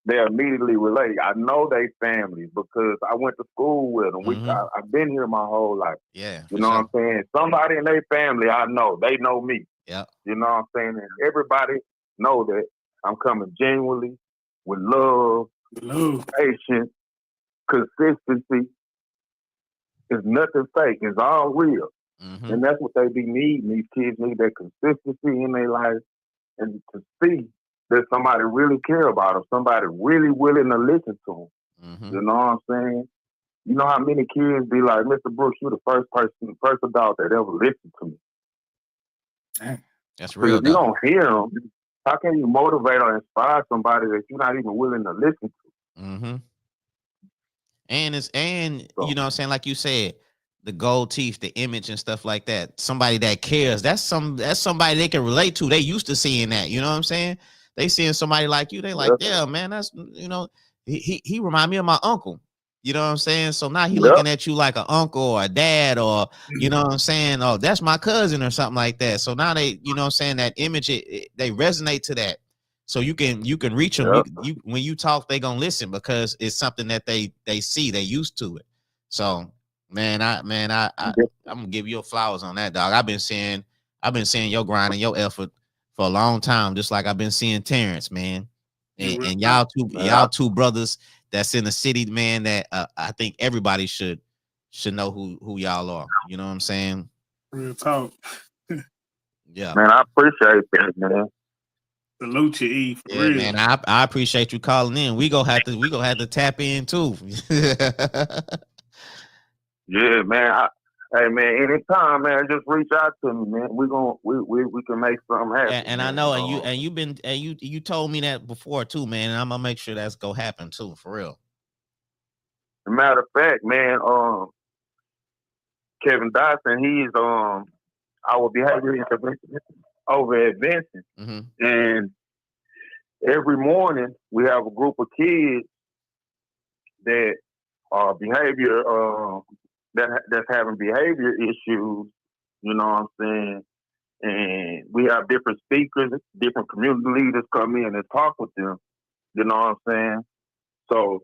they immediately relate. I know they families because I went to school with them. I've been here my whole life. Yeah, you know what I'm saying? Somebody in their family, I know. They know me. Yeah. You know what I'm saying? And everybody know that I'm coming genuinely with love, patience, consistency. It's nothing fake. It's all real. And that's what they be needing. These kids need that consistency in their life and to see that somebody really care about them, somebody really willing to listen to them. You know what I'm saying? You know how many kids be like, Mr. Brooks, you're the first adult that ever listened to me. That's real. If you don't hear them, how can you motivate or inspire somebody that you're not even willing to listen to? And you know what I'm saying, like you said, the gold teeth, the image and stuff like that. Somebody that cares. That's somebody they can relate to. They used to seeing that. You know what I'm saying? They seeing somebody like you. They like, yeah, man. That's he remind me of my uncle. You know what I'm saying? So now he looking at you like an uncle or a dad or you know what I'm saying? Oh, that's my cousin or something like that. So now they, you know what I'm saying, that image they resonate to that. So you can reach them. You when you talk, they gonna listen because it's something that they see. They used to it. So man, I'm gonna give you flowers on that, dog. I've been seeing your grind and your effort for a long time, just like I've been seeing Terrance, man. And y'all two brothers that's in the city, man. That I think everybody should know who y'all are. You know what I'm saying? Real talk. Yeah, man. I appreciate that, man. Salute you, E. For real. Man. I appreciate you calling in. We gonna have to tap in too. Yeah, man. Hey, man. Anytime, man. Just reach out to me, man. We can make something happen. And I know, you told me that before too, man. And I'm gonna make sure that's gonna happen too, for real. As a matter of fact, man. Kevin Dodson, he's our behavior intervention over at Vincent, and every morning we have a group of kids that are that's having behavior issues. You know what I'm saying? And we have different speakers, different community leaders come in and talk with them. You know what I'm saying? So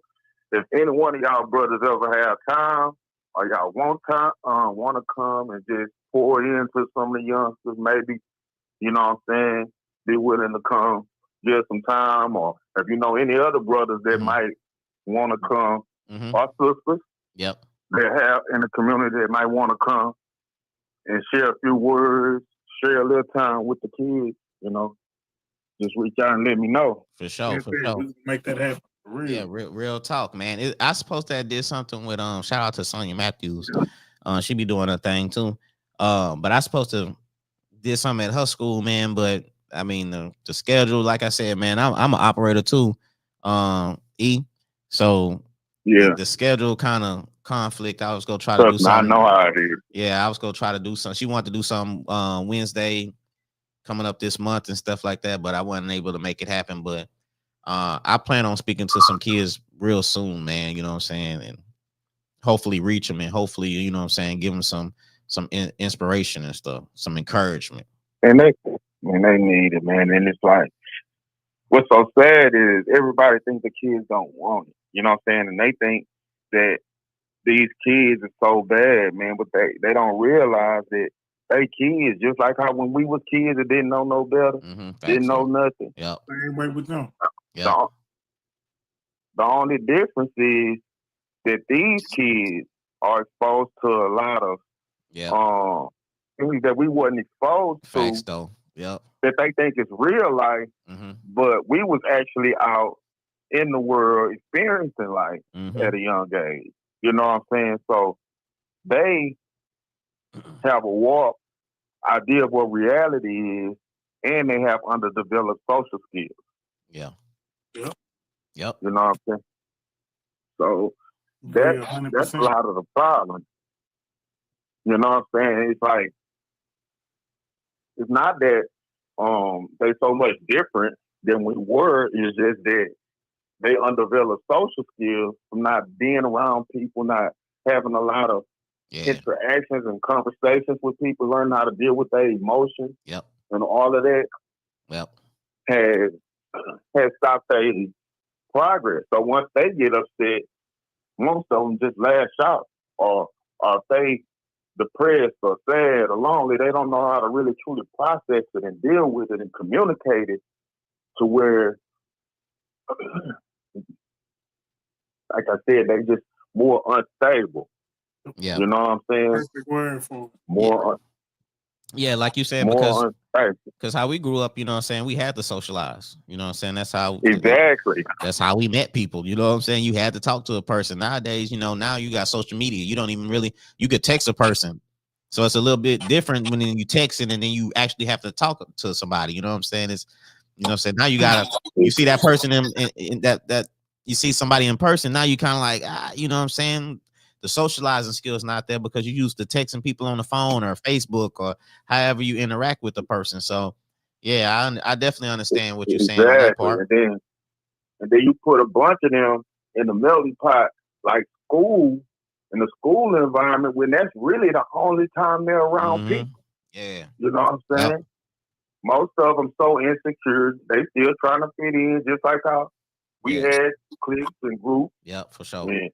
if any one of y'all brothers ever have time or y'all want to come and just pour into some of the youngsters, maybe, you know what I'm saying, be willing to come give some time, or if you know any other brothers that might want to come, or sisters that have in the community that might want to come and share a few words, share a little time with the kids, you know, just reach out and let me know. For sure, for sure. Make that happen. Real. Yeah, real talk, man. I supposed to have did something with shout out to Sonya Matthews. She be doing her thing too. But I supposed to did something at her school, man. But I mean the schedule, like I said, man, I'm an operator too. E. So the schedule kind of conflict. I was gonna try to do something. I know how it is. Yeah, I was gonna try to do something. She wanted to do some Wednesday coming up this month and stuff like that, but I wasn't able to make it happen. But I plan on speaking to some kids real soon, man. You know what I'm saying? And hopefully reach them and hopefully, you know what I'm saying, give them some inspiration and stuff, some encouragement. And they need it, man. And it's like, what's so sad is everybody thinks the kids don't want it. You know what I'm saying? And they think that these kids are so bad, man, but they don't realize that they kids, just like how when we was kids and didn't know no better, didn't know nothing. Yeah. Same way with them. Yeah. The only difference is that these kids are exposed to a lot of things that we wasn't exposed Facts, to. though. Yep. That they think is real life, but we was actually out in the world experiencing life at a young age. You know what I'm saying? So they have a warped idea of what reality is, and they have underdeveloped social skills. Yeah. Yep. Yep. You know what I'm saying? So that's a lot of the problem. You know what I'm saying? It's like, it's not that they so much different than we were. It's just that they undeveloped social skills from not being around people, not having a lot of interactions and conversations with people, learning how to deal with their emotions. Yep. And all of that has stopped their progress. So once they get upset, most of them just lash out, or if they depressed or sad or lonely, they don't know how to really truly process it and deal with it and communicate it to where, like I said, they just more unstable. Yeah. You know what I'm saying? Perfect word for it. More. Yeah, like you said, More because how we grew up, you know what I'm saying, we had to socialize. You know what I'm saying? That's how exactly. That's how we met people. You know what I'm saying? You had to talk to a person. Nowadays, you know, now you got social media. You don't even really, you could text a person. So it's a little bit different when you text it and then you actually have to talk to somebody. You know what I'm saying? It's, you know what I'm saying? Now you see that person in that you see somebody in person. Now you kind of like, you know what I'm saying? The socializing skills not there because you used to texting people on the phone or Facebook or however you interact with the person. So yeah, I definitely understand what you're saying on that part. And then you put a bunch of them in the melting pot, like school, in the school environment, when that's really the only time they're around people. Yeah. You know what I'm saying? Yep. Most of them so insecure, they still trying to fit in, just like how we had cliques and groups. Yeah, for sure. And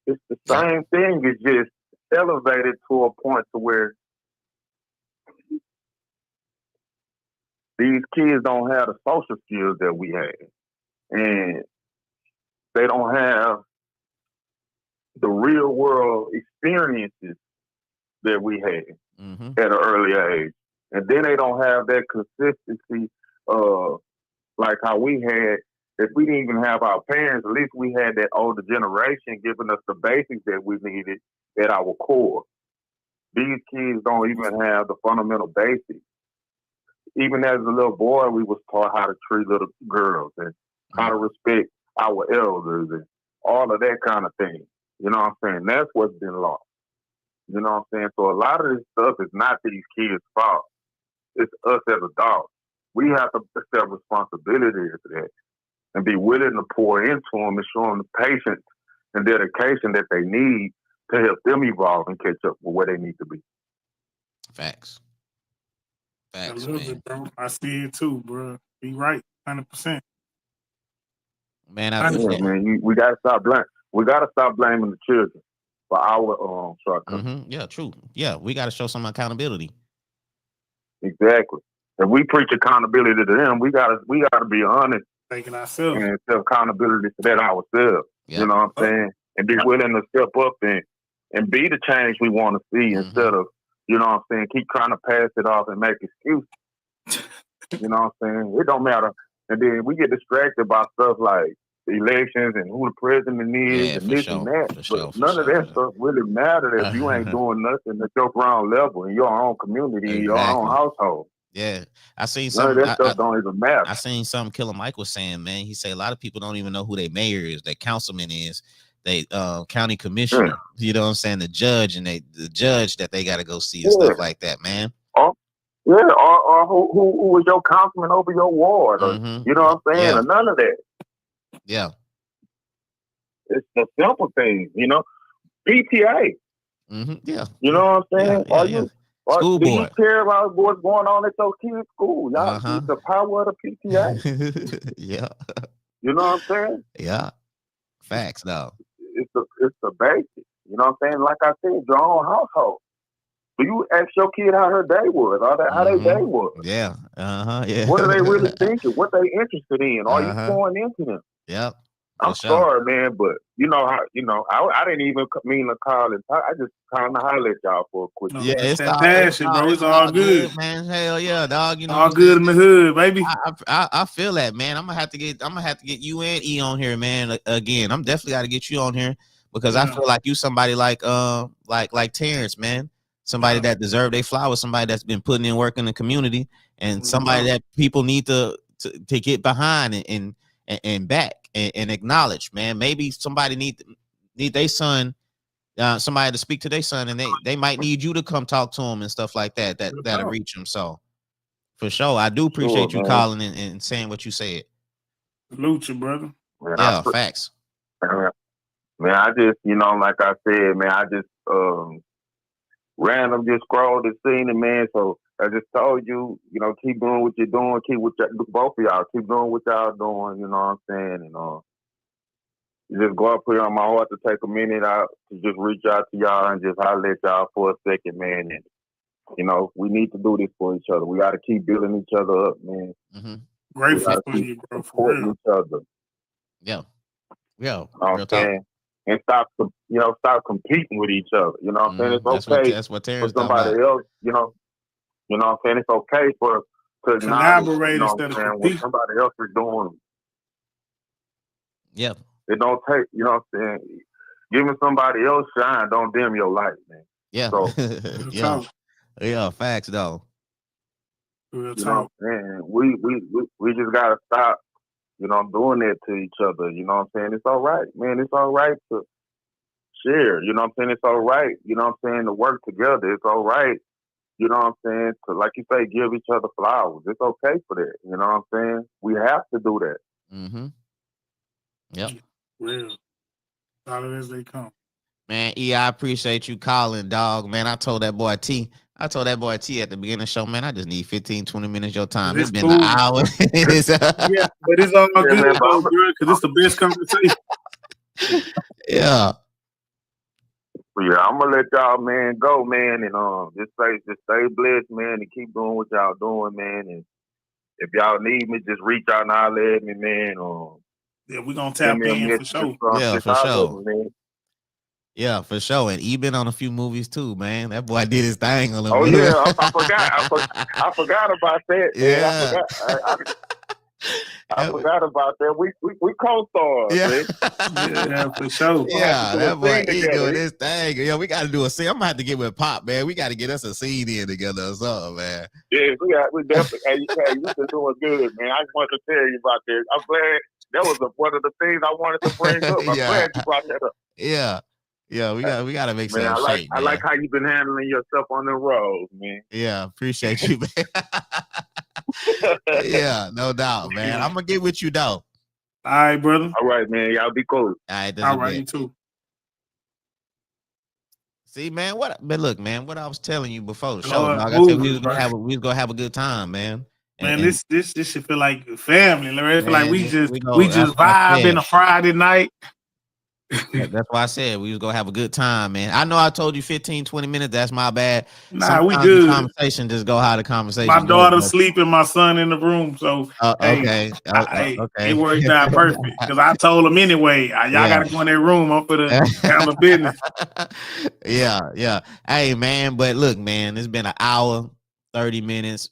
it's the same thing. It's just elevated to a point to where these kids don't have the social skills that we had. And they don't have the real world experiences that we had at an early age. And then they don't have that consistency like how we had. If we didn't even have our parents, at least we had that older generation giving us the basics that we needed at our core. These kids don't even have the fundamental basics. Even as a little boy, we was taught how to treat little girls and how to respect our elders and all of that kind of thing. You know what I'm saying? That's what's been lost. You know what I'm saying? So a lot of this stuff is not these kids' fault. It's us as adults. We have to accept responsibility for that and be willing to pour into them and show them the patience and dedication that they need to help them evolve and catch up with where they need to be. Facts. I love it, bro. I see it too, bro. Be right, 100%. Man, we gotta stop blaming. We gotta stop blaming the children for our shortcomings. Yeah, true. Yeah, we got to show some accountability. Exactly. If we preach accountability to them, we gotta be honest. Taking ourselves and self accountability to that ourselves. Yep. You know what I'm saying? And be willing to step up and be the change we want to see instead of, you know what I'm saying, keep trying to pass it off and make excuses. You know what I'm saying? It don't matter. And then we get distracted by stuff like the elections and who the president is and this and that. But none of that stuff really matters if you ain't doing nothing at your ground level in your own community, in your own household. Yeah, I seen some. None of that stuff don't even matter. I seen something Killer Mike was saying, man. He said a lot of people don't even know who their mayor is, their councilman is, they county commissioner. You know what I'm saying? The judge and the judge that they got to go see and stuff like that, man. Or who was your councilman over your ward? Or, you know what I'm saying? Or none of that. Yeah, it's the simple things, you know. PTA. Yeah, you know what I'm saying? School do board. You care about what's going on at your kids' school? Y'all see the power of the PTA. Yeah. You know what I'm saying? Yeah. Facts, though. It's the basic. You know what I'm saying? Like I said, your own household. Do you ask your kid how her day was? How their day was? Yeah. Yeah. What are they really thinking? What they interested in? Are you pouring into them? Yep. I'm sorry, man, but you know how I didn't even mean to call it. I just kind of holler at y'all for a quick. Yeah, it's that passion, bro. It's all good, man. Hell yeah, dog. You know, all good in the hood, baby. I feel that, man. I'm gonna have to get you and E on here, man. Again, I'm definitely got to get you on here because I feel like you somebody like Terrance, man. Somebody that deserve their flowers. Somebody that's been putting in work in the community, and somebody that people need to get behind and back and acknowledge, man. Maybe somebody need their son, somebody to speak to their son, and they might need you to come talk to him and stuff like that. That'll reach them. So for sure, I do appreciate you calling and saying what you said. Salute you, brother. Man, yeah, facts. Man, I just, like I said, man, I just random just scrolled and seen it, man. So I just told you, keep doing what you're doing. Both of y'all keep doing what y'all doing. You know what I'm saying? And you just go up here on my heart to take a minute out to just reach out to y'all and just holler at y'all for a second, man. And we need to do this for each other. We got to keep building each other up, man. Grateful for you, bro. For real. Each other. Yeah. Yeah. I'm saying. and stop competing with each other. You know what I'm saying? It's okay that's what for Terrance somebody else. You know what I'm saying? It's okay to acknowledge, collaborate instead of what compete. somebody else is doing. Yeah. It don't take, you know what I'm saying? Giving somebody else shine don't dim your light, man. Yeah. So, yeah, facts though. Real you know what I'm saying? We just gotta stop, doing that to each other. You know what I'm saying? It's all right, man. It's all right to share. You know what I'm saying? It's all right, to work together. It's all right, to, like you say, give each other flowers. It's okay for that. You know what I'm saying? We have to do that. Mm-hmm. Yep. Real. Solid as they come. Man, I appreciate you calling, dog. Man, I told that boy T at the beginning of the show, man, I just need 15, 20 minutes of your time. It's been an hour. Yeah, but it's all good, man, bro, because it's the best conversation. Yeah. Yeah, I'm gonna let y'all, man, go, man, and just stay blessed, man, and keep doing what y'all doing, man. And if y'all need me, just reach out and holler at me, man. Yeah, we're gonna tap in for sure. Yeah, for sure. Yeah, for sure. And he been on a few movies too, man. That boy did his thing a little bit. Yeah, I forgot about that. Yeah. Man. I forgot about that. We co-stars. Yeah, for sure. Yeah, that boy he doing his thing. Yeah, we got to do a scene. I'm gonna have to get with Pop, man. We got to get us a scene in together or something, man. Yeah, we definitely. Hey, you been doing good, man. I just wanted to tell you about this. I'm glad that was one of the things I wanted to bring up. I'm glad you brought that up. Yeah. Yeah, we got to make man, some shape, man. I like how you've been handling yourself on the road, man. Yeah, appreciate you, man. Yeah, no doubt, man. I'm gonna get with you though. All right, brother. All right, man. Y'all be cool. All right, you too. See, man, but look, man, what I was telling you before the show, dog, I said we was gonna have a good time, man. Man, this should feel like family. It feel like we just that's vibing a Friday night. That's why I said we was gonna have a good time, man. I know I told you 15, 20 minutes. That's my bad. Nah, sometimes we good. The conversation just go how the conversation. My daughter's sleeping, my son in the room. So okay, it worked out perfect because I told him anyway. Y'all gotta go in that room. I'm for the handle business. Yeah. Hey, man, but look, man, it's been an hour, 30 minutes.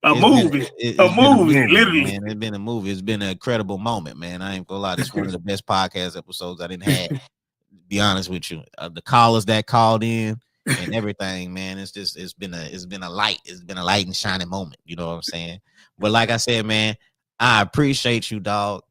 A movie, literally. Man. It's been a movie. It's been an incredible moment, man. I ain't gonna lie. This is one of the best podcast episodes I didn't have. To be honest with you, the callers that called in and everything, man. It's been a light. It's been a light and shining moment. You know what I'm saying? But like I said, man, I appreciate you, dog,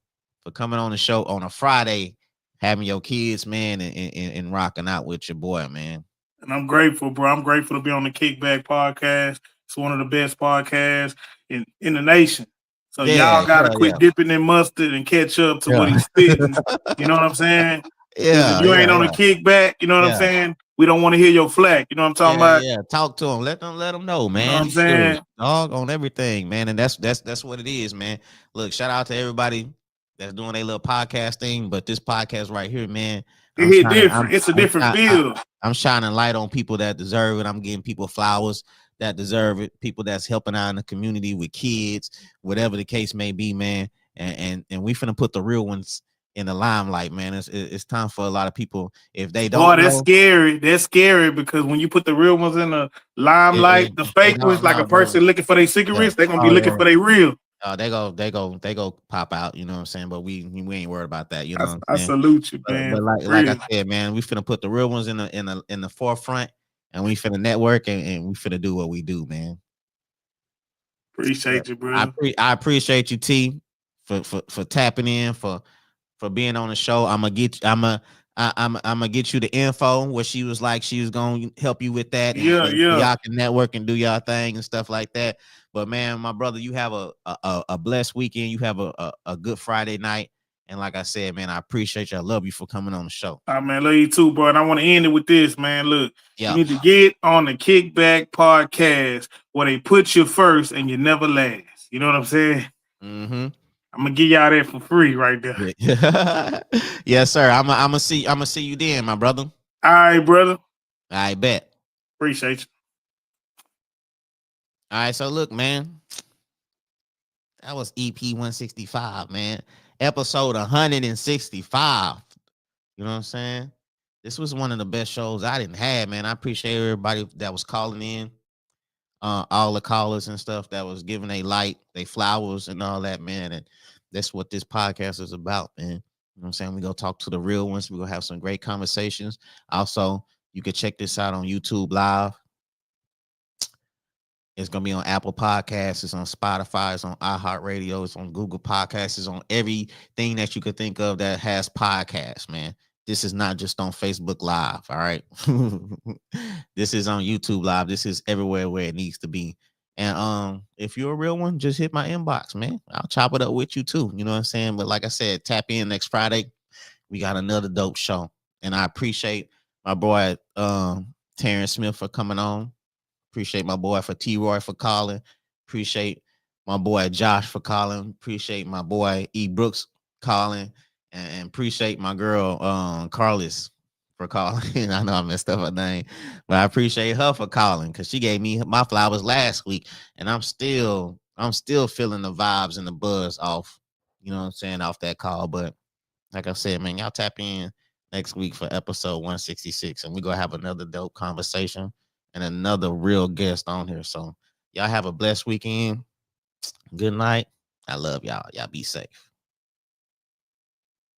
for coming on the show on a Friday, having your kids, man, and rocking out with your boy, man. And I'm grateful, bro. I'm grateful to be on the KIKBACK podcast. It's one of the best podcasts in the nation. So y'all gotta quit dipping in mustard and catch up to what he's spitting. You know what I'm saying? Yeah. If you ain't on the KIKBACK, you know what I'm saying? We don't want to hear your flack. You know what I'm talking about? Yeah, talk to them. Let them know, man. You know what I'm saying? Dog on everything, man. And that's what it is, man. Look, shout out to everybody that's doing their little podcast thing, but this podcast right here, man, it's a different field. I'm shining light on people that deserve it. I'm giving people flowers that deserve it. People that's helping out in the community with kids, whatever the case may be, man. And we finna put the real ones in the limelight, man. It's time for a lot of people. If they don't, that's scary. That's scary because when you put the real ones in the limelight, the fake ones, like a person looking for their cigarettes, they're gonna be looking for their real. They go pop out, you know what I'm saying? But we ain't worried about that, you know what I'm saying? I salute you, man. But like I said, man, we finna put the real ones in the forefront, and we finna network and we finna do what we do, man. Appreciate you, bro. I appreciate you, T, for tapping in, for being on the show. I'm gonna get you the info where she was gonna help you with that. Yeah. Y'all can network and do y'all thing and stuff like that. But man, my brother, you have a blessed weekend. You have a good Friday night. And like I said, man, I appreciate you. I love you for coming on the show. All right, man, love you too, bro. And I want to end it with this, man. Look, you need to get on the KIKBACK podcast where they put you first and you never last. You know what I'm saying? Mm-hmm. I'm gonna give y'all that for free right there. Yes, sir. I'm gonna see you then, my brother. All right, brother. I bet. Appreciate you. All right, so look, man. That was EP 165, man. Episode 165. You know what I'm saying? This was one of the best shows I didn't have, man. I appreciate everybody that was calling in, all the callers and stuff that was giving a light, they flowers and all that, man. And that's what this podcast is about, man. You know what I'm saying? We go talk to the real ones. We're gonna have some great conversations. Also, you can check this out on YouTube Live. It's gonna be on Apple Podcasts, it's on Spotify, it's on iHeartRadio, it's on Google Podcasts, it's on everything that you could think of that has podcasts, man. This is not just on Facebook Live, all right? This is on YouTube Live. This is everywhere where it needs to be. And if you're a real one, just hit my inbox, man. I'll chop it up with you too. You know what I'm saying? But like I said, tap in next Friday. We got another dope show. And I appreciate my boy Terrance Smith for coming on. Appreciate my boy for T-Roy for calling. Appreciate my boy Josh for calling. Appreciate my boy E. Brooks calling. And appreciate my girl Carlos for calling. I know I messed up her name, but I appreciate her for calling because she gave me my flowers last week. And I'm still feeling the vibes and the buzz off, you know what I'm saying, off that call. But like I said, man, y'all tap in next week for episode 166, and we're gonna have another dope conversation and another real guest on here. So y'all have a blessed weekend. Good night. I love y'all. Y'all be safe.